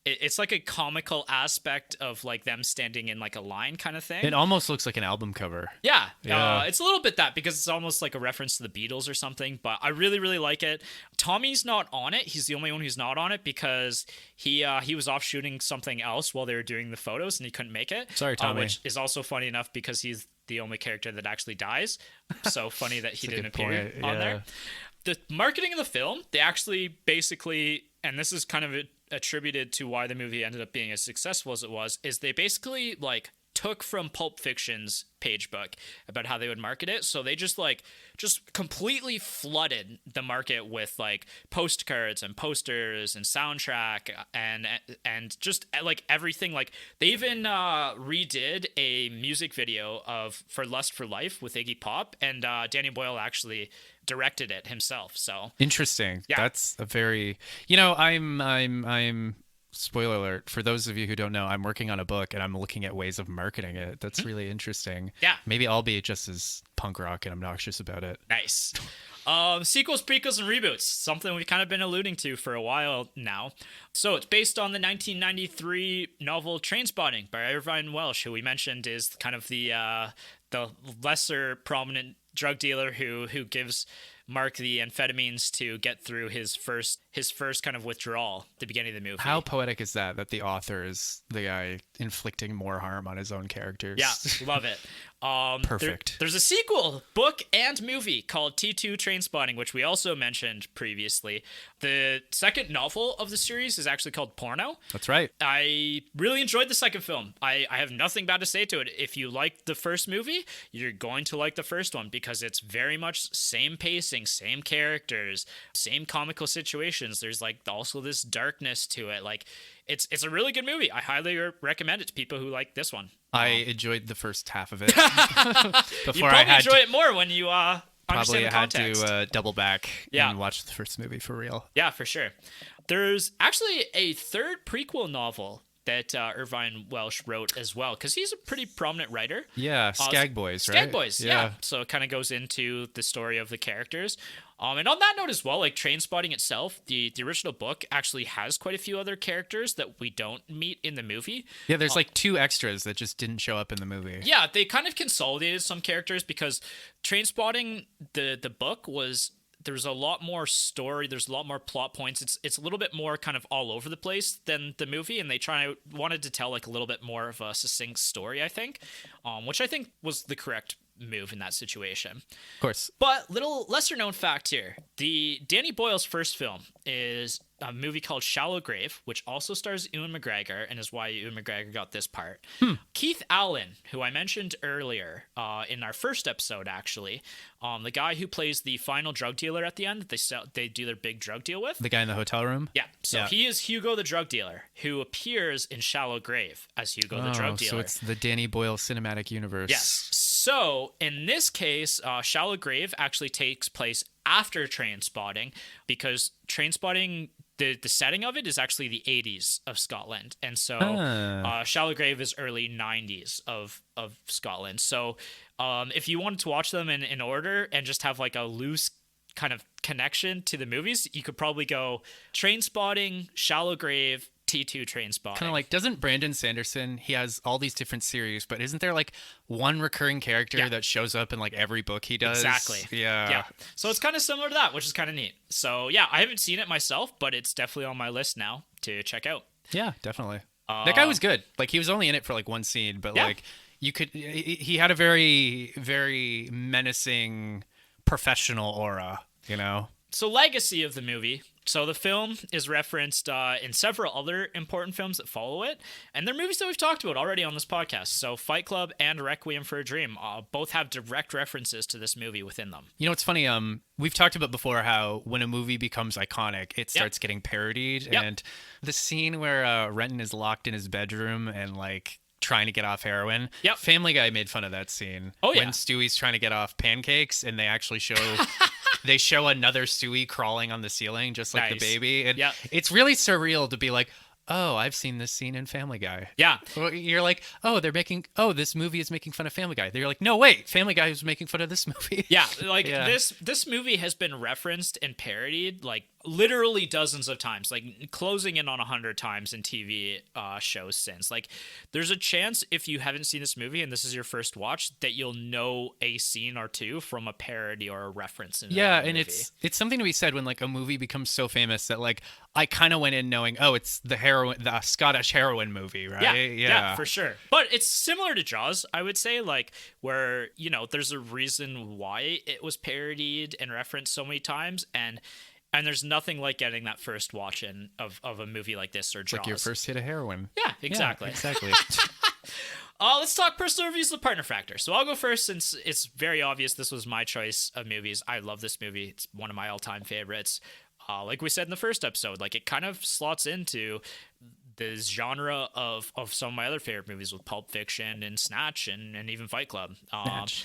[SPEAKER 1] it's like a comical aspect of like them standing in like a line kind of thing.
[SPEAKER 2] It almost looks like an album cover.
[SPEAKER 1] Yeah. It's a little bit that because it's almost like a reference to the Beatles or something, but I really, really like it. Tommy's not on it. He's the only one who's not on it because he was off shooting something else while they were doing the photos and he couldn't make it.
[SPEAKER 2] Sorry, Tommy.
[SPEAKER 1] Which is also funny enough because he's the only character that actually dies. So funny that he didn't appear on there. The marketing of the film, they actually basically, and this is kind of attributed to why the movie ended up being as successful as it was, is they basically like took from Pulp Fiction's page book about how they would market it. So they just completely flooded the market with like postcards and posters and soundtrack and just like everything. Like they even redid a music video for Lust for Life with Iggy Pop, and Danny Boyle actually directed it himself. So
[SPEAKER 2] interesting.
[SPEAKER 1] Yeah.
[SPEAKER 2] That's a very, I'm spoiler alert for those of you who don't know, I'm working on a book and I'm looking at ways of marketing it. That's really interesting.
[SPEAKER 1] Yeah.
[SPEAKER 2] Maybe I'll be just as punk rock and obnoxious about it.
[SPEAKER 1] Nice. Sequels, prequels, and reboots. Something we've kind of been alluding to for a while now. So it's based on the 1993 novel Trainspotting by Irvine Welsh, who we mentioned is kind of the lesser prominent drug dealer who gives Mark the amphetamines to get through his first kind of withdrawal at the beginning of the movie.
[SPEAKER 2] How poetic is that the author is the guy inflicting more harm on his own characters?
[SPEAKER 1] Yeah, love it.
[SPEAKER 2] Perfect.
[SPEAKER 1] There's a sequel, book and movie, called T2 Trainspotting, which we also mentioned previously. The second novel of the series is actually called Porno.
[SPEAKER 2] That's right.
[SPEAKER 1] I really enjoyed the second film. I have nothing bad to say to it. If you liked the first movie, you're going to like the first one because it's very much same pacing, same characters, same comical situations. There's like also this darkness to it. Like it's a really good movie. I highly recommend it to people who like this one.
[SPEAKER 2] I enjoyed the first half of it.
[SPEAKER 1] You probably enjoy it more when you
[SPEAKER 2] probably
[SPEAKER 1] understand the context.
[SPEAKER 2] had to double back and watch the first movie for real.
[SPEAKER 1] Yeah, for sure. There's actually a third prequel novel that Irvine Welsh wrote as well, because he's a pretty prominent writer.
[SPEAKER 2] Yeah, Skag Boys, right?
[SPEAKER 1] Skag Boys, yeah. So it kind of goes into the story of the characters. And on that note as well, like Trainspotting itself, the original book actually has quite a few other characters that we don't meet in the movie.
[SPEAKER 2] Yeah, there's like two extras that just didn't show up in the movie.
[SPEAKER 1] Yeah, they kind of consolidated some characters because Trainspotting, the book was... There's a lot more story. There's a lot more plot points. It's a little bit more kind of all over the place than the movie, and they wanted to tell like a little bit more of a succinct story, I think, which I think was the correct move in that situation.
[SPEAKER 2] Of course.
[SPEAKER 1] But little lesser known fact here: the Danny Boyle's first film is a movie called Shallow Grave, which also stars Ewan McGregor, and is why Ewan McGregor got this part. Keith Allen, who I mentioned earlier in our first episode, actually, the guy who plays the final drug dealer at the end that they do their big drug deal with.
[SPEAKER 2] The guy in the hotel room?
[SPEAKER 1] Yeah. So he is Hugo the drug dealer, who appears in Shallow Grave as Hugo the drug dealer.
[SPEAKER 2] So it's the Danny Boyle cinematic universe.
[SPEAKER 1] Yes. So in this case, Shallow Grave actually takes place after Trainspotting, because Trainspotting, the setting of it is actually the 80s of Scotland, and so Shallow Grave is early 90s of Scotland. So if you wanted to watch them in order and just have like a loose kind of connection to the movies, you could probably go Trainspotting, Shallow Grave, T2 Trainspotting.
[SPEAKER 2] Kind of like, doesn't Brandon Sanderson, he has all these different series, but isn't there like one recurring character that shows up in like every book he does?
[SPEAKER 1] Exactly.
[SPEAKER 2] Yeah.
[SPEAKER 1] So it's kind of similar to that, which is kind of neat. So yeah, I haven't seen it myself, but it's definitely on my list now to check out.
[SPEAKER 2] Yeah, definitely. That guy was good. Like, he was only in it for like one scene, but like he had a very, very menacing professional aura, you know?
[SPEAKER 1] So legacy of the movie. So the film is referenced in several other important films that follow it, and they're movies that we've talked about already on this podcast. So Fight Club and Requiem for a Dream both have direct references to this movie within them.
[SPEAKER 2] You know, it's funny. We've talked about before how when a movie becomes iconic, it starts getting parodied. And the scene where Renton is locked in his bedroom and like trying to get off heroin. Family Guy made fun of that scene.
[SPEAKER 1] Oh yeah.
[SPEAKER 2] When Stewie's trying to get off pancakes, and they actually show. They show another Stewie crawling on the ceiling, just like the baby. And it's really surreal to be like, oh, I've seen this scene in Family Guy.
[SPEAKER 1] Yeah.
[SPEAKER 2] You're like, this movie is making fun of Family Guy. You're like, no, wait, Family Guy is making fun of this movie.
[SPEAKER 1] Yeah, like this movie has been referenced and parodied like literally dozens of times, like closing in on 100 times in TV shows since. Like, there's a chance if you haven't seen this movie and this is your first watch that you'll know a scene or two from a parody or a reference. In
[SPEAKER 2] and
[SPEAKER 1] movie.
[SPEAKER 2] it's something to be said when like a movie becomes so famous that like I kind of went in knowing, oh, it's the Scottish heroin movie, right?
[SPEAKER 1] Yeah, for sure. But it's similar to Jaws, I would say, like where, you know, there's a reason why it was parodied and referenced so many times, and there's nothing like getting that first watch in of a movie like this or Jaws.
[SPEAKER 2] Like your first hit of heroin.
[SPEAKER 1] Yeah, exactly.
[SPEAKER 2] Yeah, exactly.
[SPEAKER 1] Let's talk personal reviews of Partner Factor. So I'll go first since it's very obvious this was my choice of movies. I love this movie. It's one of my all-time favorites. Like we said in the first episode, like it kind of slots into the genre of some of my other favorite movies with Pulp Fiction and Snatch and even Fight Club.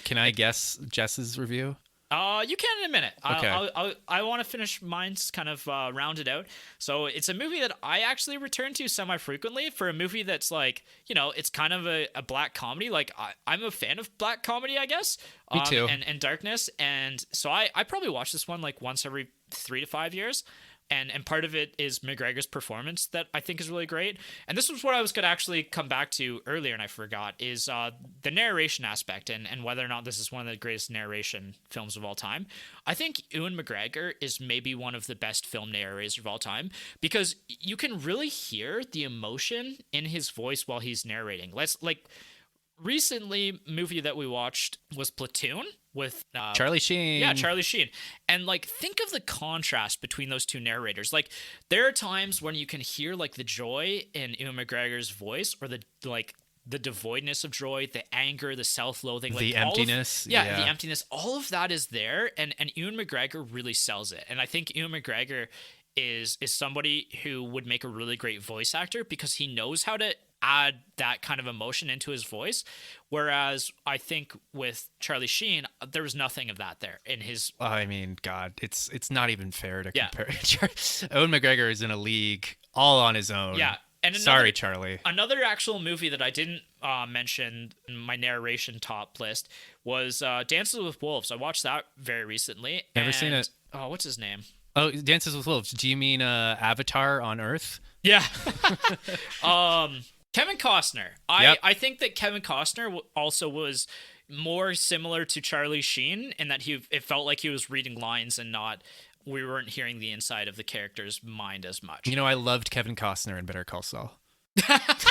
[SPEAKER 2] Can I guess Jess's review?
[SPEAKER 1] You can in a minute.
[SPEAKER 2] Okay.
[SPEAKER 1] I want to finish mine's kind of rounded out. So it's a movie that I actually return to semi-frequently for a movie that's like, it's kind of a black comedy. Like I'm a fan of black comedy, I guess.
[SPEAKER 2] Me too.
[SPEAKER 1] And darkness. And so I probably watch this one like once every 3 to 5 years. And part of it is McGregor's performance that I think is really great. And this was what I was going to actually come back to earlier and I forgot, is the narration aspect and whether or not this is one of the greatest narration films of all time. I think Ewan McGregor is maybe one of the best film narrators of all time because you can really hear the emotion in his voice while he's narrating. Recently, movie that we watched was Platoon with
[SPEAKER 2] Charlie Sheen.
[SPEAKER 1] Yeah, Charlie Sheen. And think of the contrast between those two narrators. Like there are times when you can hear like the joy in Ewan McGregor's voice or the devoidness of joy, the anger, the self-loathing,
[SPEAKER 2] the emptiness.
[SPEAKER 1] The emptiness. All of that is there, and Ewan McGregor really sells it. And I think Ewan McGregor is somebody who would make a really great voice actor because he knows how to add that kind of emotion into his voice, whereas I think with Charlie Sheen there was nothing of that there in his.
[SPEAKER 2] I mean, God, it's not even fair to compare. Ewan McGregor is in a league all on his own.
[SPEAKER 1] Yeah. And
[SPEAKER 2] sorry, Charlie.
[SPEAKER 1] Another actual movie that I didn't mention in my narration top list was Dances with Wolves. I watched that very recently.
[SPEAKER 2] Never seen it.
[SPEAKER 1] Oh, what's his name?
[SPEAKER 2] Oh, Dances with Wolves. Do you mean Avatar on Earth?
[SPEAKER 1] Yeah. Kevin Costner. I think that Kevin Costner also was more similar to Charlie Sheen in that it felt like he was reading lines and we weren't hearing the inside of the character's mind as much.
[SPEAKER 2] I loved Kevin Costner in Better Call Saul. That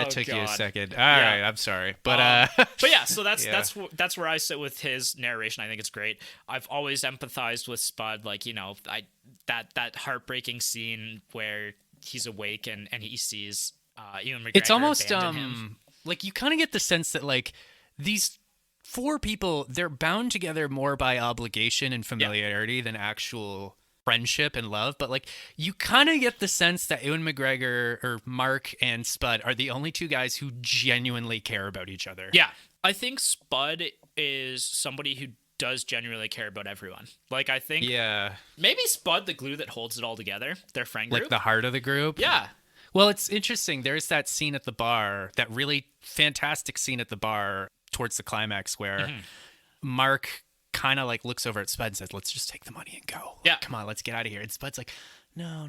[SPEAKER 2] took you a second. All right, I'm sorry, but
[SPEAKER 1] yeah. So that's where I sit with his narration. I think it's great. I've always empathized with Spud. Like that heartbreaking scene where he's awake and he sees Ewan McGregor.
[SPEAKER 2] It's almost
[SPEAKER 1] him.
[SPEAKER 2] like you kind of get the sense that like these 4 people, they're bound together more by obligation and familiarity than actual friendship and love, but like you kind of get the sense that Ewan McGregor or Mark and Spud are the only 2 guys who genuinely care about each other.
[SPEAKER 1] Yeah, I think Spud is somebody who does genuinely care about everyone. Like I think maybe Spud the glue that holds it all together, their friend group,
[SPEAKER 2] like the heart of the group.
[SPEAKER 1] Yeah.
[SPEAKER 2] Well, it's interesting. There's that scene at the bar, that really fantastic scene at the bar towards the climax where Mark kind of like looks over at Spud and says, "Let's just take the money and go.
[SPEAKER 1] Yeah,
[SPEAKER 2] come on, let's get out of here." And Spud's like, no,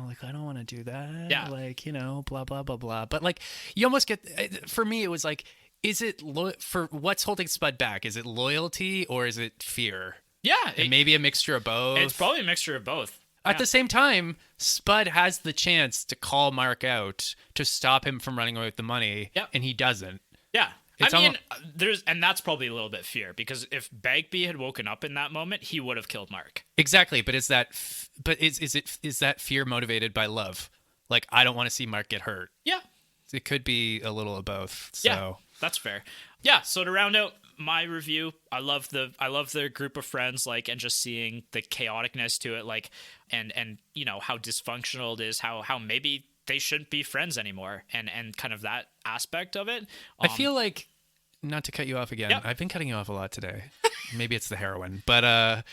[SPEAKER 2] like I don't want to do that.
[SPEAKER 1] Yeah,
[SPEAKER 2] like blah blah blah blah. But like you almost get, for me it was like, is it for what's holding Spud back? Is it loyalty or is it fear?
[SPEAKER 1] Yeah,
[SPEAKER 2] and maybe a mixture of both.
[SPEAKER 1] It's probably a mixture of both.
[SPEAKER 2] At the same time, Spud has the chance to call Mark out to stop him from running away with the money, and he doesn't.
[SPEAKER 1] Yeah. And that's probably a little bit fear, because if Bagby had woken up in that moment, he would have killed Mark.
[SPEAKER 2] Exactly, but is that fear motivated by love? Like, I don't want to see Mark get hurt.
[SPEAKER 1] Yeah.
[SPEAKER 2] It could be a little of both. So.
[SPEAKER 1] Yeah, that's fair. Yeah, so to round out my review, I love the group of friends, like, and just seeing the chaoticness to it, like, and how dysfunctional it is, how maybe they shouldn't be friends anymore, and kind of that aspect of it.
[SPEAKER 2] I feel like, not to cut you off again, I've been cutting you off a lot today. Maybe it's the heroin, but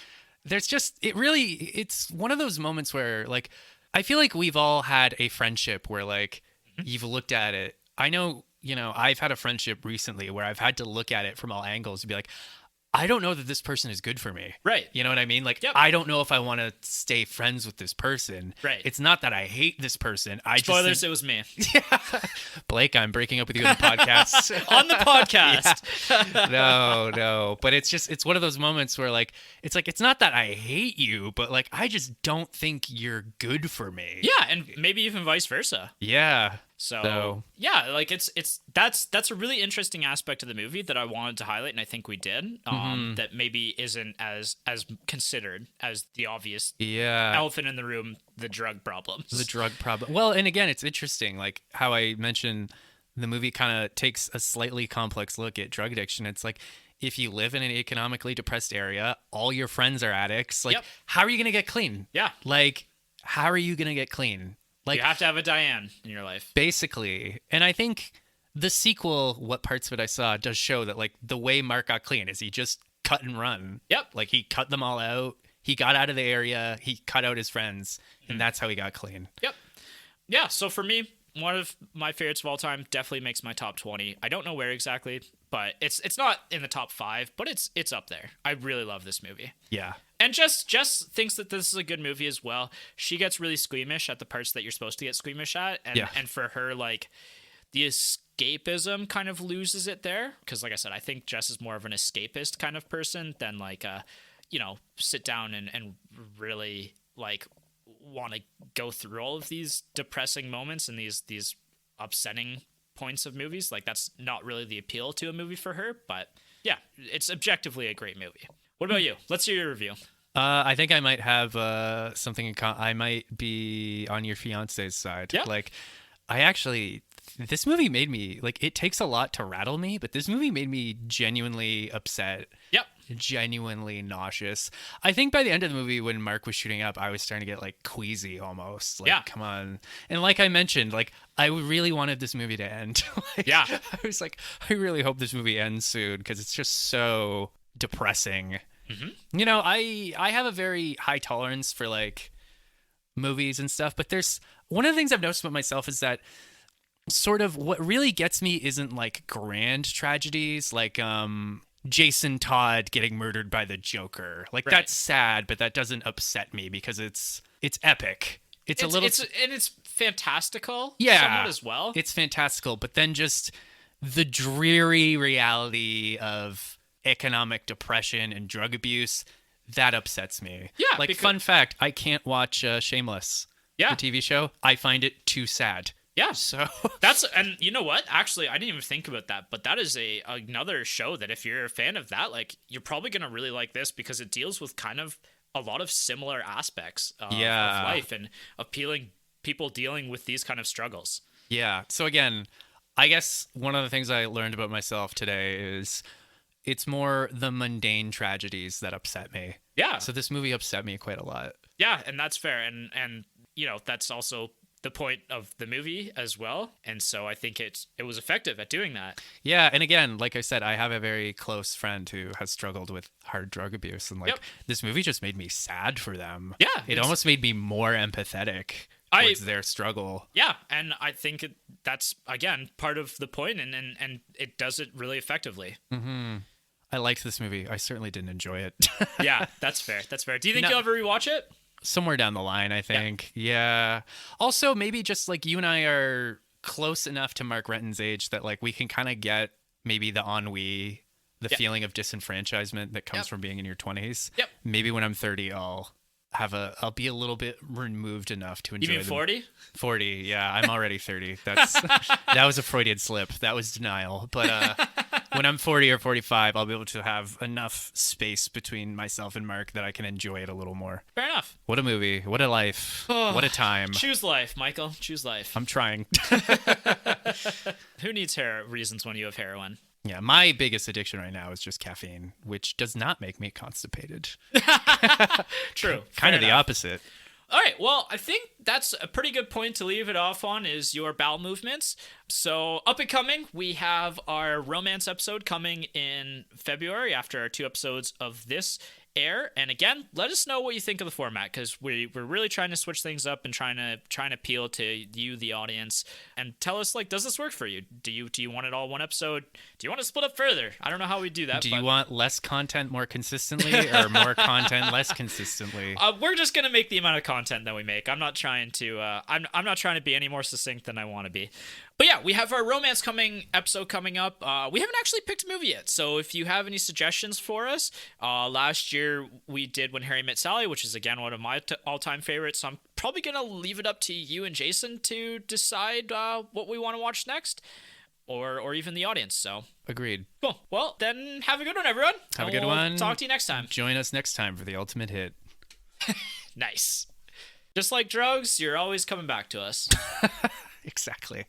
[SPEAKER 2] there's just, it's one of those moments where, like, I feel like we've all had a friendship where, like, you've looked at it. I know, I've had a friendship recently where I've had to look at it from all angles and be like, I don't know that this person is good for me.
[SPEAKER 1] Right.
[SPEAKER 2] You know what I mean? Like, I don't know if I want to stay friends with this person.
[SPEAKER 1] Right.
[SPEAKER 2] It's not that I hate this person.
[SPEAKER 1] Spoilers, it was me.
[SPEAKER 2] Yeah. Blake, I'm breaking up with you on the podcast.
[SPEAKER 1] On the podcast.
[SPEAKER 2] No. But it's one of those moments where, like, it's not that I hate you, but, like, I just don't think you're good for me.
[SPEAKER 1] Yeah, and maybe even vice versa.
[SPEAKER 2] Yeah.
[SPEAKER 1] So yeah, like that's a really interesting aspect of the movie that I wanted to highlight, and I think we did. That maybe isn't as considered as the obvious elephant in the room, the drug problems.
[SPEAKER 2] The drug problem. Well, and again, it's interesting, like how I mentioned the movie kind of takes a slightly complex look at drug addiction. It's like, if you live in an economically depressed area, all your friends are addicts. Like, how are you going to get clean?
[SPEAKER 1] Yeah.
[SPEAKER 2] Like, how are you going to get clean? Like,
[SPEAKER 1] you have to have a Diane in your life.
[SPEAKER 2] Basically. And I think the sequel, what parts of it I saw, does show that, like, the way Mark got clean is he just cut and run.
[SPEAKER 1] Yep.
[SPEAKER 2] Like, he cut them all out. He got out of the area. He cut out his friends. And that's how he got clean.
[SPEAKER 1] Yep. Yeah, so for me, one of my favorites of all time, definitely makes my top 20. I don't know where exactly, but it's not in the top 5, but it's up there. I really love this movie.
[SPEAKER 2] Yeah.
[SPEAKER 1] And Jess thinks that this is a good movie as well. She gets really squeamish at the parts that you're supposed to get squeamish at. And for her, like, the escapism kind of loses it there. Because, like I said, I think Jess is more of an escapist kind of person than, like, sit down and really, like, want to go through all of these depressing moments and these upsetting points of movies. Like, that's not really the appeal to a movie for her. But, yeah, it's objectively a great movie. What about you? Let's hear your review.
[SPEAKER 2] I think I might have something in I might be on your fiance's side.
[SPEAKER 1] Yeah.
[SPEAKER 2] Like, this movie made me, like, it takes a lot to rattle me, but this movie made me genuinely upset.
[SPEAKER 1] Yep.
[SPEAKER 2] Genuinely nauseous. I think by the end of the movie, when Mark was shooting up, I was starting to get, like, queasy almost. Like, come on. And like I mentioned, like, I really wanted this movie to end. Like,
[SPEAKER 1] yeah.
[SPEAKER 2] I was like, I really hope this movie ends soon because it's just so depressing. Mm-hmm. You know, I have a very high tolerance for, like, movies and stuff, but there's one of the things I've noticed about myself is that sort of what really gets me isn't, like, grand tragedies, like Jason Todd getting murdered by the Joker. Like, that's sad, but that doesn't upset me because it's epic. It's fantastical. Yeah,
[SPEAKER 1] somewhat as well.
[SPEAKER 2] It's fantastical, but then just the dreary reality of economic depression and drug abuse, that upsets me.
[SPEAKER 1] Yeah.
[SPEAKER 2] Like, fun fact, I can't watch Shameless, the TV show. I find it too sad.
[SPEAKER 1] Yeah.
[SPEAKER 2] So
[SPEAKER 1] and you know what? Actually, I didn't even think about that, but that is another show that if you're a fan of that, like, you're probably going to really like this because it deals with kind of a lot of similar aspects of life and people dealing with these kind of struggles.
[SPEAKER 2] Yeah. So again, I guess one of the things I learned about myself today is it's more the mundane tragedies that upset me.
[SPEAKER 1] Yeah.
[SPEAKER 2] So this movie upset me quite a lot.
[SPEAKER 1] Yeah, and that's fair. And you know, that's also the point of the movie as well. And so I think it was effective at doing that.
[SPEAKER 2] Yeah, and again, like I said, I have a very close friend who has struggled with hard drug abuse, and like this movie just made me sad for them.
[SPEAKER 1] Yeah.
[SPEAKER 2] It almost made me more empathetic towards their struggle.
[SPEAKER 1] Yeah, and I think that's, again, part of the point, and it does it really effectively.
[SPEAKER 2] Mm-hmm. I liked this movie. I certainly didn't enjoy it.
[SPEAKER 1] Yeah, that's fair. That's fair. Do you think you'll ever rewatch it?
[SPEAKER 2] Somewhere down the line, I think. Yeah. Also, maybe just like you and I are close enough to Mark Renton's age that like we can kind of get maybe the ennui, the feeling of disenfranchisement that comes from being in your 20s.
[SPEAKER 1] Yep.
[SPEAKER 2] Maybe when I'm 30, I'll be a little bit removed enough to enjoy.
[SPEAKER 1] You mean 40?
[SPEAKER 2] 40, yeah. I'm already 30. That was a Freudian slip. That was denial. But when I'm 40 or 45, I'll be able to have enough space between myself and Mark that I can enjoy it a little more.
[SPEAKER 1] Fair enough.
[SPEAKER 2] What a movie. What a life. What a time.
[SPEAKER 1] Choose life, Michael. Choose life.
[SPEAKER 2] I'm trying.
[SPEAKER 1] Who needs reasons when you have heroin?
[SPEAKER 2] Yeah, my biggest addiction right now is just caffeine, which does not make me constipated.
[SPEAKER 1] True.
[SPEAKER 2] Kind of the opposite.
[SPEAKER 1] All right, well, I think that's a pretty good point to leave it off on is your bowel movements. So up and coming, we have our romance episode coming in February after our 2 episodes of this air. And again, let us know what you think of the format because we're really trying to switch things up and trying to appeal to you, the audience, and tell us, like, does this work for you? Do you want it all one episode? Do you want to split up further? I don't know how we do that.
[SPEAKER 2] Do you want less content more consistently or more content less consistently?
[SPEAKER 1] We're just gonna make the amount of content that we make. I'm not trying to I'm not trying to be any more succinct than I want to be. But yeah, we have our romance episode coming up. We haven't actually picked a movie yet, so if you have any suggestions for us, last year we did When Harry Met Sally, which is again one of my all-time favorites. So I'm probably gonna leave it up to you and Jason to decide what we want to watch next, or even the audience. So
[SPEAKER 2] agreed.
[SPEAKER 1] Cool. Well, then have a good one, everyone.
[SPEAKER 2] Have a good one.
[SPEAKER 1] Talk to you next time.
[SPEAKER 2] Join us next time for the ultimate hit.
[SPEAKER 1] Nice. Just like drugs, you're always coming back to us.
[SPEAKER 2] Exactly.